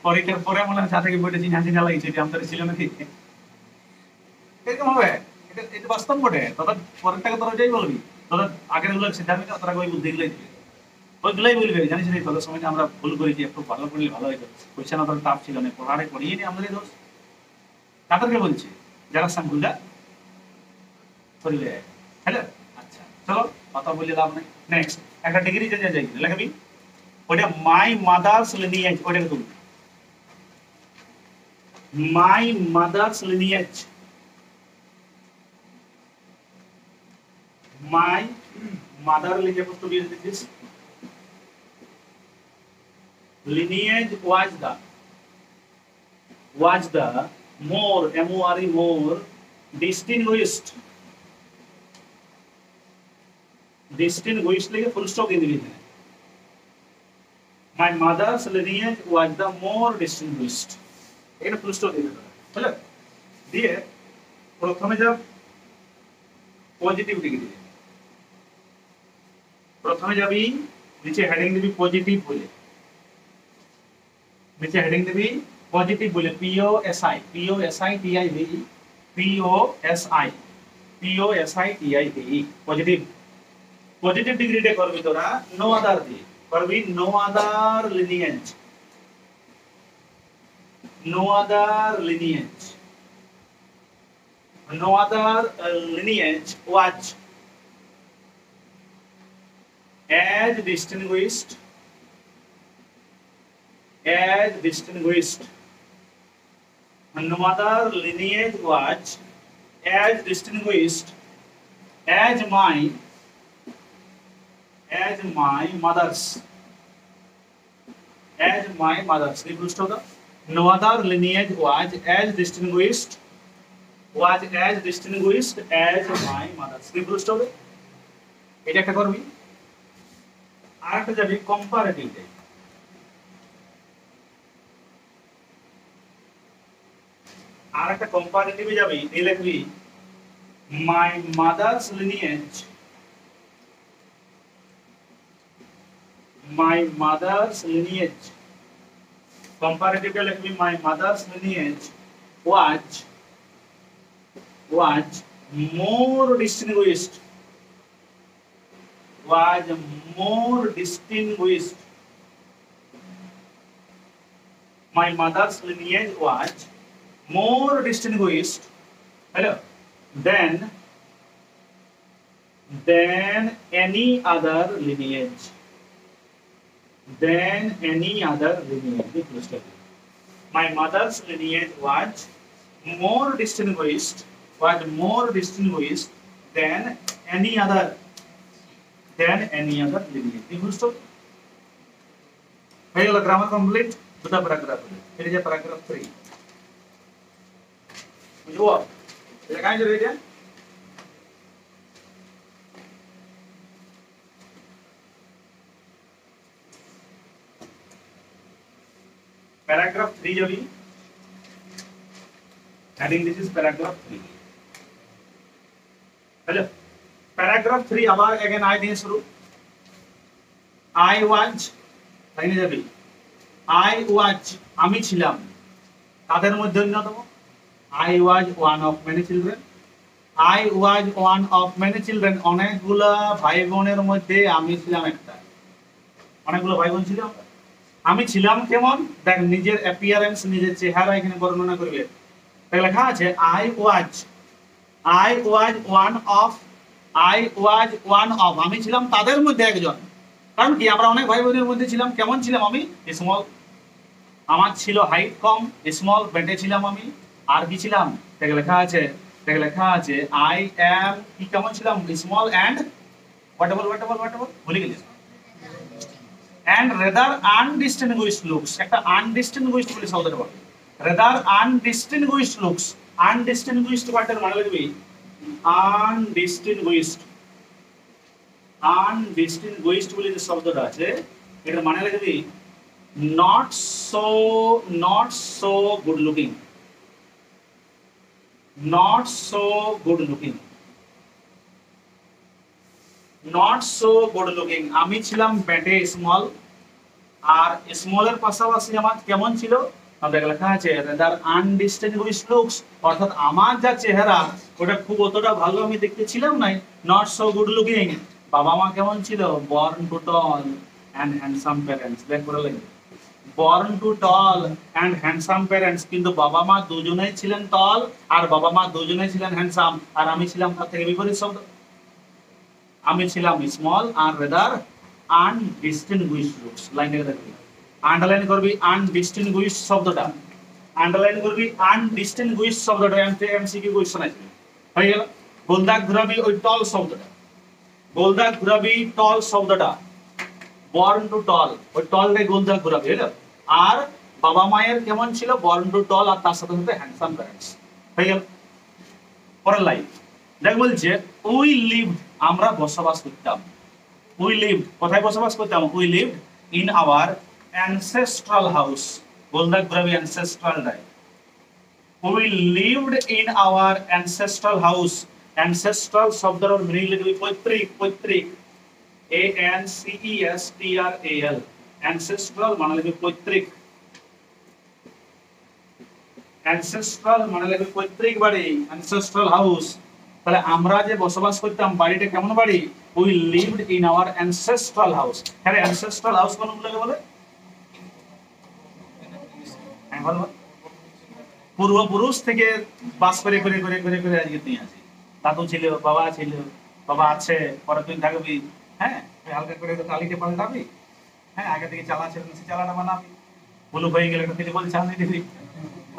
Speaker 1: পরীক্ষার পরে মনে হয় যা থেকে বইটা চিনা চিনা লাগছে যে আমাদের ছিল নাকি, এরকম হবে। এটা বাস্তব বটে। তোদের পরের টাকা তোরা যাই বলবি, তোদের আগের গুলো সিদ্ধান্ত তোরা ওই বুদ্ধিগুলোই দিবে, ওইগুলোই বলবে জানিস রে তোদের সময় আমরা ভুল করেছি, একটু ভালো করলে ভালো হইতো, কোয়েশ্চেন অত টাফ ছিল না, পড়াড়ে পড়িয়ে নি আমাদের দোষ। তাদেরকে বলছি যারা ভুলটা করলে। হ্যালো, আচ্ছা চলো কথা বলে লাভ নেই। নেক্সট একটা ডিগ্রি যে যাই লেখাবি, ওইটা মাই মাদার্স লিনিয়েজ, ওইটাকে তুলবি মাই mother's lineage. My mother lineage to be this lineage was the more more distinguished like full stop in the my mother's lineage was the more distinguished, এখানে ফুল স্টপ দিতে হবে। হলো দিয়ে প্রথমে যা পজিটিভ ডিগ্রি, প্রথমে যাবি নিচে হেডিং দিবি পজিটিভ বলে, নিচে হেডিং দিবি পজিটিভ বলে POSI পজিটিভ। পজিটিভ ডিগ্রিতে করবি তোরা নো আদার দিয়ে করবি no other lineage, no other lineage, no other lineage was as distinguished no other lineage was as distinguished as my mother's no other lineage was as distinguished as my mother's এটা একটা করবি। আরেকটা যাবি কম্পারেটিভে, আরেকটা কম্পারেটিভে যাবি, এই লিখবি my mother's lineage, my mother's lineage, কম্পারেটিভে লিখবি my mother's lineage was more distinguished, was more distinguished. My mother's lineage was more distinguished, hello, than any other lineage. My mother's lineage was more distinguished than any other lineage. হয়ে গেল grammar complete, দুটো paragraph হলো। এটা যে paragraph 3 বুঝবো এটা কাজ করে। এটা প্যারাগ্রাফ 3 যাবি, heading this is paragraph 3। Hello, paragraph 3 আবার अगेन আই দিয়ে শুরু। আই ওয়াজ, লাইনে যাবি, আই ওয়াজ আমি ছিলাম তাদের মধ্যে অন্যতম। I was one of many children, I was one of many children, অনেকগুলা ভাই বোনের মধ্যে আমি ছিলাম একটা। অনেকগুলো ভাই বোন ছিল, আমি ছিলাম কেমন দেখ, নিজের অ্যাপিয়ারেন্স, নিজের চেহারা এখানে বর্ণনা করবে। তাই লেখা আছে আই ওয়াজ ওয়ান অফ, আমি ছিলাম তাদের মধ্যে একজন। কারণ কি, আমরা অনেক ভাই বোনের মধ্যে ছিলাম। কেমন ছিলাম আমি? স্মল, আমার ছিল হাইট কম, স্মল, বেটে ছিলাম আমি। আর কি ছিলাম? লেখা আছে আই অ্যাম, কি কেমন ছিলাম? স্মল অ্যান্ড হোয়াটেবল ভুলে গেছিস, অ্যান্ড রেদার আনডিস্টিংগুইশড লুকস। একটা আনডিস্টিংগুইশড বলে শব্দটা বল, রেদার আনডিস্টিংগুইশড লুকস। আনডিস্টিংগুইশড ওয়ার্ডের মানে লিখবি আনডিস্টিংগুইশড বলে যে শব্দটা আছে এটার মানে লিখবি not so good looking, not so good looking, not so good looking। আমি ছিলাম বেটে, স্মল, আর স্মলের পাশাপাশি আমার কেমন ছিল? আমাদের লেখা আছে rather undistinguished looks, অর্থাৎ আমার যা চেহারা ওটা খুব অতটা ভালো আমি দেখতে ছিলাম না। not so good looking। বাবা মা কেমন ছিল? born to tall and handsome parents। দেখ পড়া লাগে born to tall and handsome parents, কিন্তু বাবা মা দুজনেই ছিলেন টল আর বাবা মা দুজনেই ছিলেন হ্যান্ডসাম। আর আমি ছিলাম তার থেকে বিপরীত শব্দ, আমি ছিলাম স্মল আর rather undistinguished looks। লাইনে রাখবি, আন্ডারলাইন করবি আনডিস্টিংগুইশড শব্দটা, আন্ডারলাইন করবি আনডিস্টিংগুইশড শব্দটা। এমসিকিউ কোশ্চেন আছে, হয়ে গেল। গোলদাগ ঘুরাবি ওই টল শব্দটা, গোলদাগ ঘুরাবি টল শব্দটা, born to tall, ওই টল রে গোলদাগ ঘুরাবি, হলো। আর বাবা মায়ের কেমন ছিল? born to tall আর তার সাথে সাথে হ্যান্ডসাম প্যারেন্টস, হয়ে গেল। পরের লাইন দেখ, বলছে উই লিভড, আমরা বসবাস করতাম। উই লিভড, কোথায় বসবাস করতাম? We lived in our ancestral house, গোলদাগ ঘুরাবি ancestral Rai. We lived in our ancestral house। ancestral শব্দের মিনিং লিখবি পৈতৃক, পৈতৃক, ancestral, ancestral মানে লিখবি পৈতৃক, ancestral মানে লিখবি পৈতৃক বাড়ি, ancestral house, তাহলে আমরা যে বসবাস করতাম বাড়িটা কেমন বাড়ি? We lived in our ancestral house. হ্যাঁ, অ্যানসেস্ট্রাল হাউস কোনগুলোকে বলে? হ্যাঁ বলো। পূর্বপুরুষ থেকে বাস করে করে করে করে করে আজকে তুই আছিস। দাদু ছিল, বাবা ছিল, বাবা আছে, পরে তুই থাকবি। হ্যাঁ, হালকা করে টালিকে পাল্টাবি। হ্যাঁ, আগে থেকে চালা ছিল সে চালাটা বানাবি। বুলু হয়ে গেলে একটা বলে চাল দিয়ে দিবি।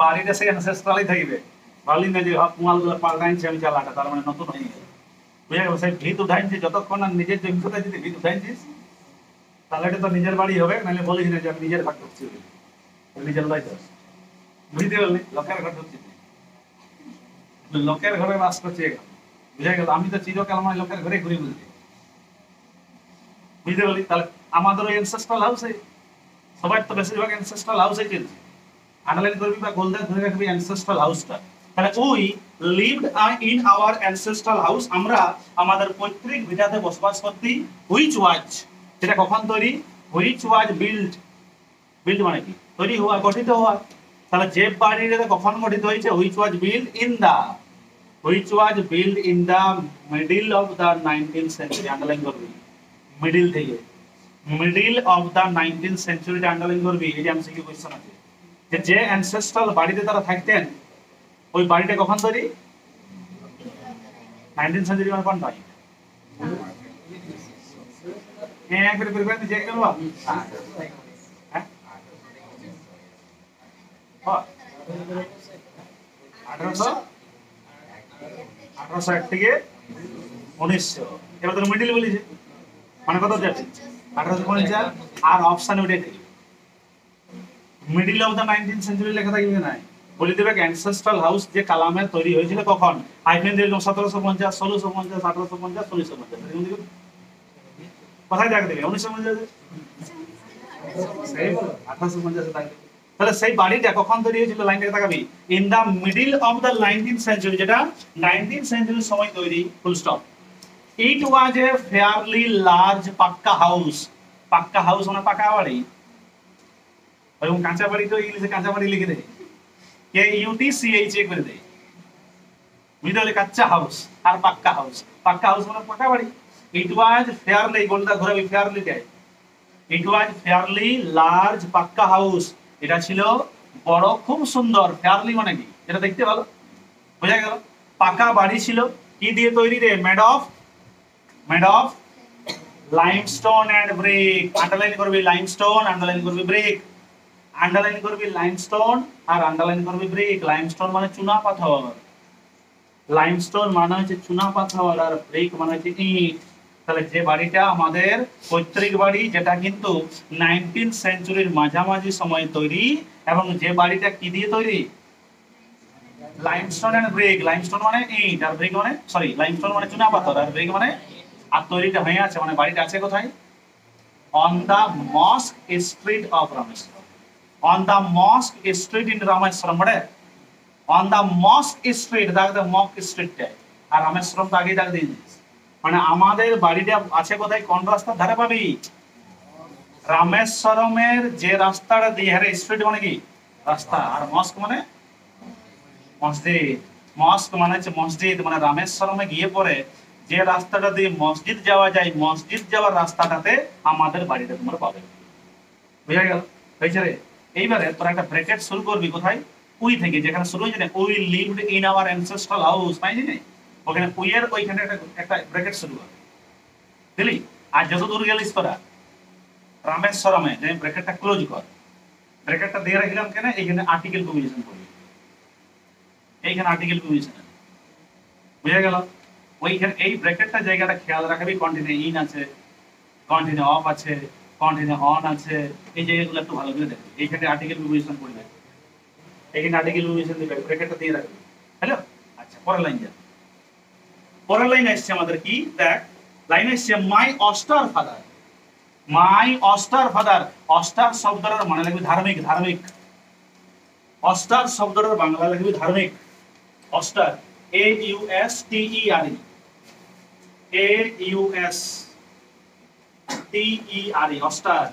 Speaker 1: বাড়িটা সে অ্যানসেস্ট্রালই থাকবে। ভাবলি না যে মালগুলো পাল্টাইছে আমি চালাটা, তার মানে নতুন হয়ে গেল। বুঝে গেল? সেই ভিত উঠাইছিস যতক্ষণ না নিজের যোগ্যতা যদি ভিত উঠাইছিস, তাহলে এটা তো নিজের বাড়ি হবে। নাহলে বলিস না যে আমি নিজের ঘর ঢুকছি, নিজের বাড়ি। বুঝতে পারলি? লোকের ঘর ঢুকছি, লোকের ঘরে বাস করছি। বুঝে গেল? আমি তো চিরকাল মানে লোকের ঘরে ঘুরে বুঝলি। বুঝতে পারলি? তাহলে আমাদের ওই অ্যানসেস্ট্রাল হাউসে সবাই তো বেশিরভাগ অ্যানসেস্ট্রাল হাউসে চলছে। আন্ডারলাইন করবি বা গোলদার ধরে রাখবি অ্যানসেস্ট্রাল হাউসটা। তাহলে we lived in our ancestral house, আমরা আমাদের পৈতৃক ভিটাতে বসবাস করতি। হুইচ ওয়াজ, সেটা কখন তৈরি? Which was build. বিল্ড মানে কি? তৈরি হওয়া, গঠিত হওয়া। তাহলে যে বাড়িটা কখন গঠিত হয়েছে? Which was build in the, which was built in the middle of the 19th century. Underline করবি মিডল থেকে, middle of the 19th century underline করবি। এই যে এমসিকিউ কোশ্চেন আছে যে অ্যানসেস্ট্রাল বাড়িতে তারা থাকতেন, ওই বাড়িটা কখন তৈরি? 19th century মানে কোনটা? হ্যাঁ, করে করে করে চেক করবা। হ্যাঁ, 1801 থেকে 1900। এবার তো মিডল বলেছে, মানে কত যাচ্ছে? 1850। আর অপশন ওইটাই থাকবে, middle of the 19th century লেখা থাকবে না। বলে দেবে অ্যানসেস্ট্রাল হাউস যে কালামে তৈরি হয়েছিল কখন? হাইফেন দিয়ে 1750, 1650, 1850, 1950। কোথায় দেখা দেবে? 1950। সেই 1850 থাকবে। তাহলে সেই বাড়িটা কখন তৈরি হয়েছিল? লাইনটাকে তাকাবি। In the middle of the 19th century, যেটা 19th সেঞ্চুরির সময় তৈরি। Full stop. It was a fairly large pucca house. Pucca house মানে পাকা বাড়ি। ওরকম কাঁচা বাড়ি তো ইংলিশে কাঁচা বাড়ি লিখে দেয়, KUTCHA করে দেয়। বুঝতে পারলে? কাঁচা হাউস আর পাক্কা হাউস। পাক্কা হাউস মানে পাকা বাড়ি। ইট ওয়াজ ফেয়ারলি, গোলটা ঘোরাবি, ফেয়ারলি টাই। ইট ওয়াজ ফেয়ারলি লার্জ পাক্কা হাউস, এটা ছিল বড়, খুব সুন্দর। ফেয়ারলি মানে কি? এটা দেখতে ভালো, বোঝা গেল? পাকা বাড়ি ছিল। কি দিয়ে তৈরি রে? Made of limestone and brick. Underline করবি লাইমস্টোন, আন্ডারলাইন করবি ব্রিক। আন্ডারলাইন করবি লাইমস্টোন আর আন্ডারলাইন করবি ব্রিক। লাইমস্টোন মানে চুনা পাথর, লাইমস্টোন মানে হচ্ছে চুনা পাথর, আর ব্রিক মানে হচ্ছে ইট। তাহলে যে বাড়িটা আমাদের পৈতৃক বাড়ি, যেটা কিন্তু 19th সেঞ্চুরির মাঝামাঝি সময়ে তৈরি, এবং যে বাড়িটা কি দিয়ে তৈরি? Limestone and brick. লাইমস্টোন মানে ইট, আর ব্রিক মানে, সরি, লাইমস্টোন মানে চুনা পাথর, আর ব্রিক মানে, আর তৈরিটা হয়ে আছে, মানে বাড়িটা আছে কোথায়? On the mosque street of Rameswaram. On the mosque street in Rameswaram, মানে অন দা মস্ক স্ট্রিট, দাগ মস্ক স্ট্রিটটা, আর রামেশ্বরম তো আগেই দাগ দিয়ে দিয়েছে। মানে আমাদের বাড়িটা আছে কোথায়? কোন রাস্তার ধারে পাবি? রামেশ্বরমের যে রাস্তাটা দিয়ে, হ্যাঁ স্ট্রিট মানে কি? রাস্তা, আর মস্ক মানে মসজিদ। মস্ক মানে হচ্ছে মসজিদ, মানে রামেশ্বরমে গিয়ে পরে যে রাস্তাটা দিয়ে মসজিদ যাওয়া যায়, মসজিদ যাওয়ার রাস্তাটাতে আমাদের বাড়িটা তোমরা পাবে। বুঝা গেল? হয়েছে রে? এইবারে তোরা একটা ব্র্যাকেট শুরু করবি কোথায়? উই থেকে, যেখানে শুরু হয়েছে না, we lived in our ancestral house, পাইনি না? ওখানে উই এর ওইখানে একটা ব্র্যাকেট শুরু কর, বুঝলি? আর যত দূর গেলিস তোরা রামেশ্বরমে, যে ব্র্যাকেটটা ক্লোজ কর। ব্র্যাকেটটা দিয়ে রাখলাম কেন? এইখানে আর্টিকেল কম্বিনেশন করবি, এইখানে আর্টিকেল কম্বিনেশন। বুঝা গেল? ওইখানে এই ব্র্যাকেটটা জায়গাটা খেয়াল রাখবি। কন্টিনিউ ইন আছে, কন্টিনিউ অফ আছে, কন্টিনিউ অন আছে, এই জায়গাগুলো একটু ভালো করে দেখবি। এইখানে আর্টিকেল কম্বিনেশন করবে, এখানে আর্টিকেল কম্বিনেশন দিবে, ব্র্যাকেটটা দিয়ে রাখবি। হ্যালো, আচ্ছা, পরের লাইন যা। পরের লাইন আসছে আমাদের কি? দেখ, লাইন আসছে মাই অস্টার ফাদার। মাই অস্টার ফাদার। অস্টার শব্দটার মানে লাগবে ধার্মিক, ধার্মিক। অস্টার শব্দটার বাংলা লাগবে ধার্মিক। Austere, AUSTERE, AUSTERE, austere.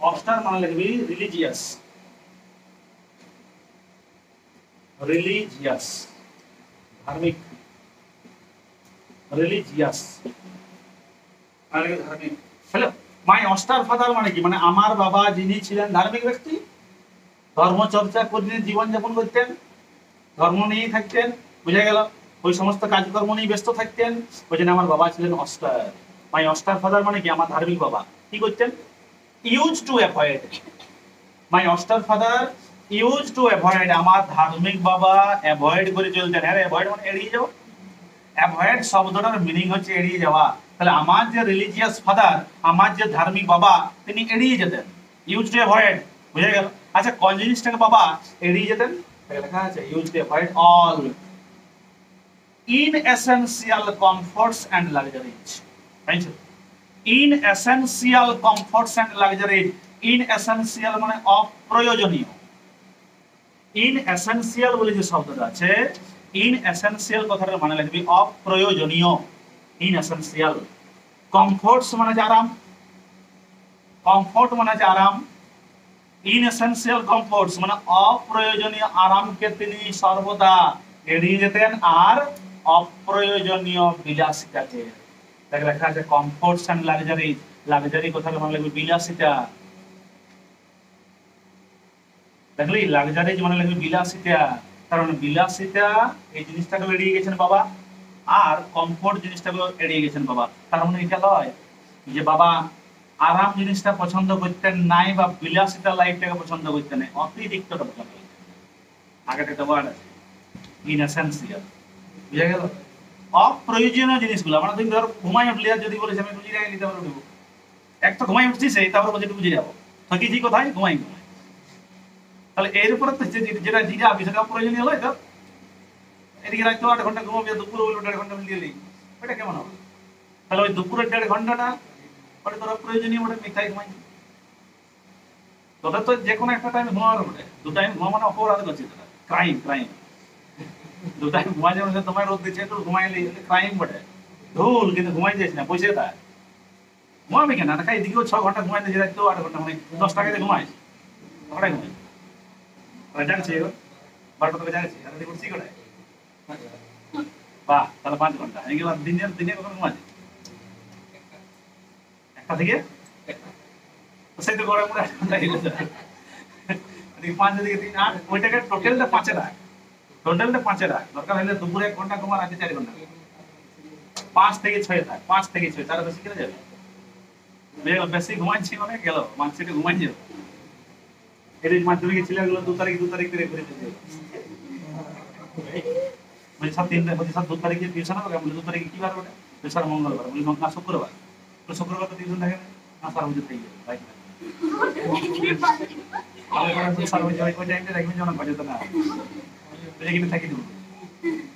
Speaker 1: Austere মানে লাগবে রিলিজিয়াস, রিলিজিয়াস, ধার্মিক। রিলিজিয়াস ধার্মিক। হ্যালো, মাই অস্টার ফাদার মানে কি? মানে আমার বাবা যিনি ছিলেন ধার্মিক ব্যক্তি, ধর্মচর্চা করে জীবনযাপন করতেন, ধর্ম নিয়েই থাকতেন, বুঝা গেল? ওই সমস্ত কাজকর্ম নিয়ে ব্যস্ত থাকতেন, ওই জন্য আমার বাবা ছিলেন অস্টার। মাই অস্টার ফাদার মানে কি? আমার ধার্মিক বাবা কি করতেন? Use to avoid, my austere father used to avoid, আমার ধার্মিক বাবা অ্যাভয়েড করে চলতেন। হ্যাঁ, অ্যাভয়েড মানে এড়িয়ে যাওয়া। অ্যাভয়েড শব্দটার মিনিং হচ্ছে এড়িয়ে যাওয়া। তাহলে আমার যে রিলিজিয়াস ফাদার, আমার যে ধার্মিক বাবা, তিনি এড়িয়ে যেতেন, ইউজ টু অ্যাভয়েড, বুঝা গেল? আচ্ছা, কোন জিনিসটাকে বাবা এড়িয়ে যেতেন? লেখা আছে used to avoid all inessential comforts and luxuries. তাইতো? Inessential comforts and luxuries. ইনএসেনশিয়াল মানে অপ্রয়োজনীয়। ইনএসেনশিয়াল বলে যে শব্দটা আছে, ইনএসেনশিয়াল কথাটার মানে লাগবে অপ্রয়োজনীয়, ইনএসেনশিয়াল। কমফর্টস মানে যে আরাম, কমফর্ট মানে যে আরাম। ইনএসেনশিয়াল কমফর্টস মানে অপ্রয়োজনীয় আরামকে তিনি সর্বদা এড়িয়ে যেতেন, আর অপ্রয়োজনীয় বিলাসিতাকে। দেখে লেখা আছে কমফর্টস এন্ড লাক্সারি। লাক্সারি কথাটার মানে লাগবে বিলাসিতা। দেখলি, লাক্সারিজ মানে লাগবে বিলাসিতা। কারণ বিলাসিতা এই জিনিসটাকে এড়িয়ে গেছেন বাবা, আর কমফোর্ট জিনিসটাকে এড়িয়ে গেছেন বাবা। তার মানে এটা নয় যে বাবা আরাম জিনিসটা পছন্দ করতেন নাই বা বিলাসিতা লাইফটাকে পছন্দ করতেন না, অতিরিক্তটা পছন্দ করতেন। আগে একটা ওয়ার্ড আছে ইনএসেনশিয়াল, বুঝা গেল? অপ্রয়োজনীয় জিনিসগুলো মানে তুমি ধর ঘুমাই উঠলে, যদি বলিস আমি বুঝি রাখি নিতে পারবো, এক তো ঘুমাই উঠছি সেই, তারপর বলছি বুঝে যাবো থাকিছি কোথায়, ঘুমাই ঘুমাই। তাহলে এর উপরে যেটা জিরা সেটা প্রয়োজনীয় হলো। তো এদিকে রাখতে 8 ঘন্টা ঘুমাবি, দুপুরে বলবো 1.5 ঘন্টা মিলিয়ে, ওটা কেমন হবে? তাহলে ওই দুপুরের 1.5 ঘন্টাটা ওটা তোর প্রয়োজনীয়, ওটা মিঠাই ঘুমাই। তোদের তো যে কোনো একটা টাইম ঘুমাবার বটে, 2 টাইম ঘুমানো অপরাধ করছিস তোরা, ক্রাইম ক্রাইম। 2 টাইম ঘুমাই যাবে, তোমার রোদ দিচ্ছে তো ঘুমাইলি, ক্রাইম বটে। ধুল, কিন্তু ঘুমাই যাস না, পয়সা দেয় ঘুমাবি কেন? দেখাই এদিকেও 6 ঘন্টা ঘুমাই দিয়েছি, রাখতেও 8 ঘন্টা, মানে 10 টাকাতে ঘুমাই, ওটাই ঘুমাই। জানছি এবার 12টা থেকে জানছি, আর দেখুন কি করে বাহ, তাহলে 5 ঘন্টা এগুলো দিনের দিনে কখন ঘুমাচ্ছে? 1টা থেকে সেই তো গরম করে 8 ঘন্টা হয়ে গেছে। 5 থেকে 3 8, ওইটাকে টোটালটা 5 রাখ, টোটালটা 5 রাখ। দরকার হলে দুপুরে 1 ঘন্টা ঘুমা, রাতে 4 ঘন্টা। 5 থেকে 6 থাক, 5 থেকে 6, তার বেশি কেন যাবে? বেশি ঘুমাচ্ছি মানে গেল মানসিকে ঘুমাই যাবে। এর মাধ্যমিক ছেলেগুলো 2 তারিখ করে করে দিতে মানে সব 3 তারিখে টিউশন হবে। বলে 2 তারিখে কি বার ওটা? স্যার মঙ্গলবার। বলি না, শুক্রবার। তো শুক্রবার তো টিউশন থাকে না, স্যার বুঝে থেকে যাবে তাই না? স্যার বুঝে ওই টাইমটা রাখবেন যেন বাজে তো না, এখানে থাকি দেবো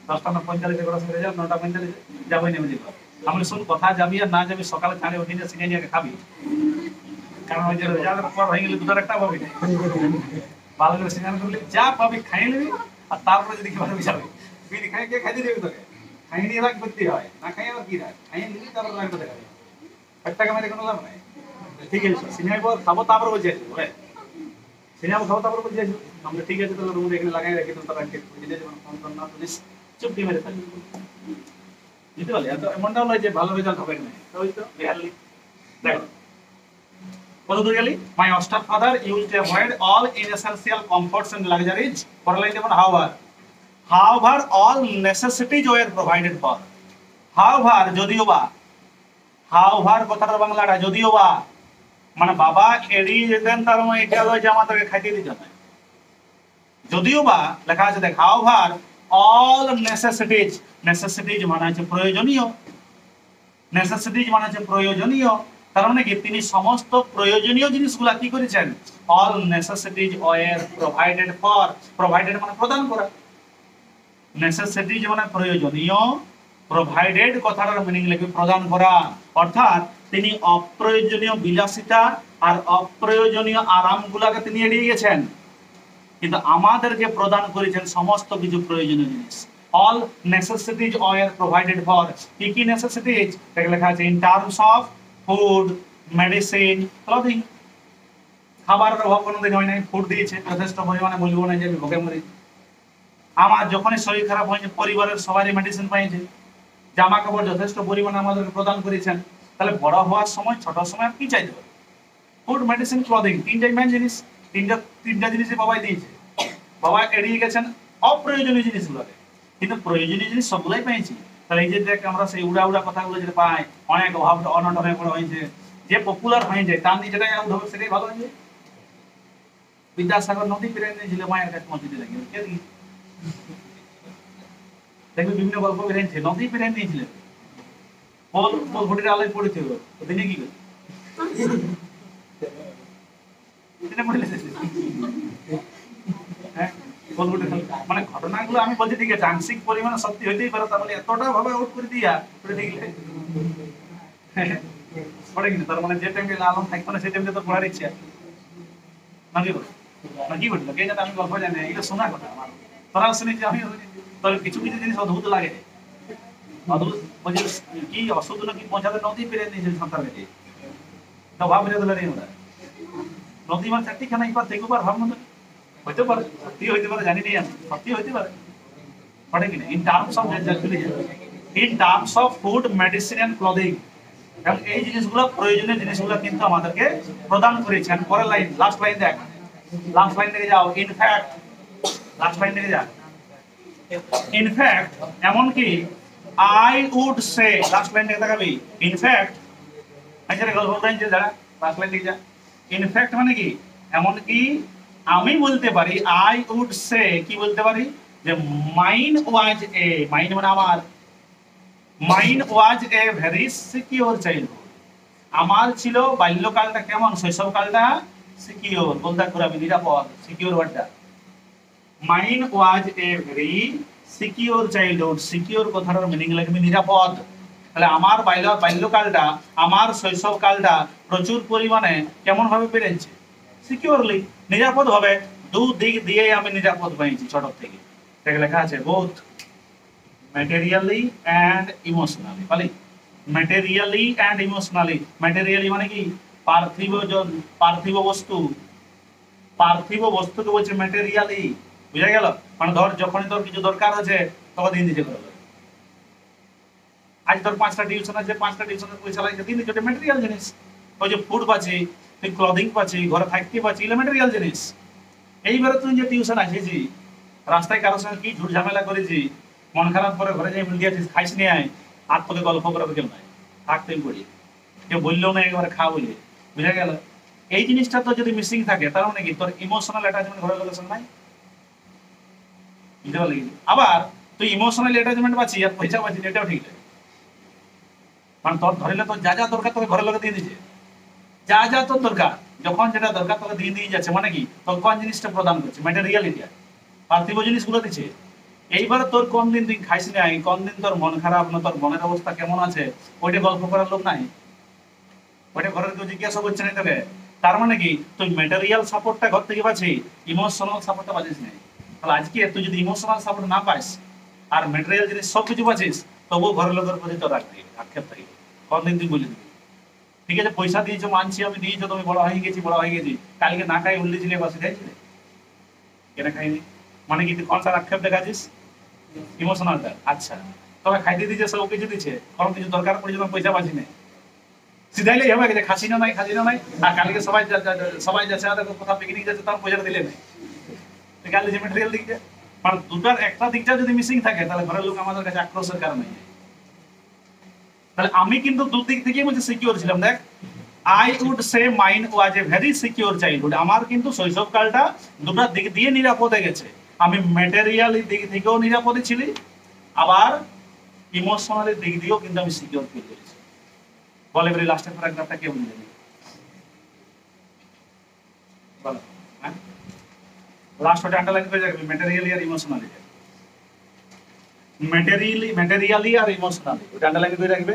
Speaker 1: 10:45 করে সেরে যাও, 9:45 যাবোই নেমে যাবো। আমি শুন, কথা যাবি আর না যাবি, সকালে ছাড়ে উঠিয়ে সিনে নিয়ে খাবি। কারণ ওই যে রেজাল্টের পর হয়ে গেলে 2টার একটা পাবি না, ভালো করে স্নান করলে যা পাবি খাই নিবি, আর তারপরে যদি কি পারবি যাবি। তুই খাই কে খাইতে দেবে তোকে? খাই নিয়ে রাখ করতে হয় না, খাই আর কি রাখ, খাই নিবি তারপর রাখ করতে হবে। একটা মেরে কোনো লাভ নাই। ঠিক আছে, সিনেমার পর খাবো তারপর বলছি আসবো, বলে সিনেমা খাবো তারপর বলছি আসবো। আমরা ঠিক আছে, তাহলে রুমে এখানে লাগাই রাখি, তোর রাখি বুঝলে, যেমন ফোন টোন না তুলিস, চুপটি মেরে থাকবি, বুঝতে পারলি? এত এমনটা হলো যে ভালো রেজাল্ট হবে না, ওই তো বিহারলি। দেখো কত দূর গেলি? My austere father used to avoid all inessential comforts and luxuries, পরের লাইন যেমন however all necessities were provided for. However যদিও বা, হাউভার কথাটার বাংলাটা যদিও বা মানে বাবা এড়িয়ে যেতেন, তার মানে এটা হলো যে আমাদেরকে খাইতে দিত না। যদিও বা লেখা আছে দেখ, হাউভার অল নেসেসিটিজ, নেসেসিটিজ মানে হচ্ছে প্রয়োজনীয়, নেসেসিটিজ মানে হচ্ছে প্রয়োজনীয়। তার মানে কি তিনি সমস্ত প্রয়োজনীয় জিনিসগুলা কি করেছেন? All necessities were provided for. Provided মানে প্রদান করা, নেসেসিটিজ মানে প্রয়োজনীয়, প্রোভাইডেড কথাটার মিনিং লিখবে প্রদান করা। অর্থাৎ তিনি অপ্রয়োজনীয় বিলাসিতা আর অপ্রয়োজনীয় আরামগুলাকে তিনি এড়িয়ে গেছেন, কিন্তু আমাদেরকে প্রদান করেছেন সমস্ত কিছু প্রয়োজনীয় জিনিস। All necessities were provided for. কি কি নেসেসিটিজ? এটা লেখা আছে in terms of food, medicine, clothing. খাবারের অভাব কোনোদিন হয় নাই, ফুড দিয়েছে যথেষ্ট পরিমাণে, বলবো না যে আমি ভোগে মরি। আমার যখনই শরীর খারাপ হয়েছে, পরিবারের সবারই মেডিসিন পাইছে, জামা কাপড় যথেষ্ট পরিমাণে আমাদেরকে প্রদান করেছেন। তাহলে বড় হওয়ার সময় ছোট সময় আর কি চাইতে পারে? ফুড, মেডিসিন, ক্লদিং, তিনটাই মেন জিনিস। তিনটা জিনিসই বাবাই দিয়েছে। বাবা এড়িয়ে গেছেন অপ্রয়োজনীয় জিনিসগুলোকে, কিন্তু প্রয়োজনীয় জিনিস সবগুলাই পেয়েছি। তাহলে এই যে দেখ আমরা সেই উড়া উড়া কথাগুলো যেটা পাই, অনেক অভাব অনটনে বড় হয়েছে, যে পপুলার হয়ে যায় তার নিয়ে যেটাই আউট হবে সেটাই ভালো হয়ে যায়। বিদ্যাসাগর নদী পেরে নিয়েছিল মায়ের কাছে মসজিদে লাগিয়ে, কে দিয়েছে? দেখবে বিভিন্ন গল্প বেরিয়েছে, নদী পেরে নিয়েছিলেন, বল ঘটির আলোয় পড়েছিল, তিনি কি করে মানে ঘটনাগুলো আমি বলছি ঠিক আছে, আংশিক পরিমাণে সত্যি হইতেই পারে, তাহলে এতটা ভাবে আউট করে দিয়া পড়ে কিনা, তার মানে যে টাইমে আলম থাকতো না সেই টাইমে তো পড়ার ইচ্ছা নাকি কি ঘটলো কে জানে, আমি গল্প জানি এটা শোনা কথা আমার, তোরাও শুনেছি আমি, তোর কিছু কিছু জিনিস অদ্ভুত লাগে, অদ্ভুত বলছি কি অসুখ কি পৌঁছাতে নদী পেরে নিয়েছিল সন্তান কাছে, তো ভাব বুঝে দিলে ওরা নদী মানে চারটি খানা এবার দেখবার ভাব মতো হইতে পারে, সত্যি হইতে পারে, জানি নি আমি, সত্যি হইতে পারে, পড়ে কিনা in terms of food, medicine and clothing, এবং এই জিনিসগুলো প্রয়োজনীয় জিনিসগুলো কিন্তু আমাদেরকে প্রদান করেছেন। পরের লাইন, লাস্ট লাইন দেখ, লাস্ট লাইন থেকে যাও, ইনফ্যাক্ট, লাস্ট লাইন থেকে যা, ইনফ্যাক্ট এমনকি I would say, last line থেকে দেখাবি, ইনফ্যাক্ট আচ্ছা গল্প বলতে যারা লাস্ট লাইন থেকে যা, ইনফ্যাক্ট মানে কি, এমনকি আমি বলতে পারি, আই উড সে, কি বলতে পারি, যে মাইন ওয়াজ এ, মাইন মানে আমার, mine was a very secure childhood, আমার ছিল বাল্যকালটা কেমন, শৈশবকালটা সিকিউর, বলতে করাবি নিরাপদ, সিকিউর ওয়ার্ডটা, mine was a very secure childhood, secure কথাটার মিনিং লাগবে নিরাপদ। তাহলে আমার বাল্যকালটা, আমার শৈশবকালটা প্রচুর পরিমাণে কেমন ভাবে পেরেছে, সিকিউরলি, নিরাপদ ভাবে, দুদিক দিয়ে আমি নিরাপদ পেয়েছি ছোট থেকে। এটা লেখা আছে বোথ ম্যাটেরিয়ালি অ্যান্ড ইমোশনালি, বলি ম্যাটেরিয়ালি অ্যান্ড ইমোশনালি, ম্যাটেরিয়ালি মানে কি, পার্থিব পার্থিব বস্তু, পার্থিব বস্তুকে বলছে ম্যাটেরিয়ালি, বুঝা গেল, মানে ধর যখনই তোর কিছু দরকার আছে তখন দিন দিতে পারবে, আজ তোর 5টা টিউশন আছে, 5টা টিউশনের পয়সা লাগে, দিন দিতে, ম্যাটেরিয়াল জিনিস। ওই যে ফুড পাচ্ছি, তুই ক্লদিং পাচ্ছি, ঘরে থাকতে পাচ্ছি, এগুলো ম্যাটেরিয়াল জিনিস। এইবারে তুই যে টিউশন আসেছি, রাস্তায় কারোর সঙ্গে কি ঝুট ঝামেলা করেছি, মন খারাপ করে ঘরে যাই বলে দিয়েছিস খাইস নিয়ে আয়, আর তোকে গল্প করাবে কেউ নাই, থাকতেই পড়ি, কেউ বললেও না একবারে খা বলে, বুঝা গেল। এই জিনিসটা তো যদি মিসিং থাকে তার মানে কি, তোর ইমোশনাল অ্যাটাচমেন্ট ঘরের লোকের সঙ্গে নাই, বুঝতে পারলি। আবার তুই ইমোশনাল অ্যাটাচমেন্ট পাচ্ছি আর পয়সা পাচ্ছি, এটাও ঠিক লাগে, মানে তোর ধরিলে তোর যা যা দরকার তোকে ঘরের লোকে দিয়ে দিচ্ছে, যা যা তোর দরকার, যখন যেটা দরকার তোকে দিয়ে দিয়ে যাচ্ছে, মানে কি তোর কোন জিনিসটা প্রদান করছে, ম্যাটেরিয়ালিটি, পার্থিব জিনিসগুলো দিচ্ছে। এইবার তোর কোন দিন তুই খাইস নাই, কোন দিন তোর মন খারাপ না, তোর মনের অবস্থা কেমন আছে, ওইটা গল্প করার লোক নাই, ওইটা ঘরের কেউ জিজ্ঞাসা করছে না তোকে। তার মানে কি তুই ম্যাটেরিয়াল সাপোর্টটা ঘর থেকে পাচ্ছি, ইমোশনাল সাপোর্টটা পাচ্ছিস না। তাহলে আজকে তুই যদি ইমোশনাল সাপোর্ট না পাস আর ম্যাটেরিয়াল জিনিস সব কিছু পাচ্ছিস, তবুও ঘরের লোকের প্রতি তোর আক্ষেপ থাকবে, কোন দিন তুই বলে দিবি, ঠিক আছে পয়সা দিয়েছো মানছি আমি, দিয়েছো, তুমি বড় হয়ে গেছি, বড় হয়ে গেছি, কালকে না খাই উল্লে ছিলে বাসি খাইছিলে, কেন খাইনি, মানে কি তুই কোনটা আক্ষেপ দেখাচ্ছিস, ইমোশনালটা। আচ্ছা তবে খাইতে দিচ্ছে, সব কিছু দিচ্ছে, কোনো কিছু দরকার পড়েছে না, পয়সা পাচ্ছি না, সিধাইলেই হবে যে খাসি না নাই, খাসি না নাই, আর কালকে সবাই যাচ্ছে কোথাও পিকনিক যাচ্ছে, তার পয়সা দিলে নাই, কালকে যে ম্যাটেরিয়াল দিকটা, মানে দুটার একটা দিকটা যদি মিসিং থাকে, তাহলে ঘরের লোক আমাদের কাছে আক্রোশের কারণ হয়ে যায়। তাহলে আমি কিন্তু দুদিক থেকেই বলছি সিকিউর ছিলাম, দেখ I would say mind was a very secure childhood, আমার কিন্তু শৈশবকালটা দুটো দিক দিয়ে নিরাপদে গেছে, আমি ম্যাটেরিয়ালি দিক থেকেও নিরাপদে ছিলি, আবার ইমোশনালি দিক দিয়েও কিন্তু আমি সিকিউর ফিল করেছি। বলে বলি লাস্টের প্যারাগ্রাফটা কে বুঝে নেবে, বলো, হ্যাঁ লাস্ট ওটা আন্ডারলাইন করে রাখবে, ম্যাটেরিয়ালি আর ইমোশনালি, ম্যাটেরিয়ালি আর ইমোশনালি ওটা আন্ডারলাইন করে রাখবে।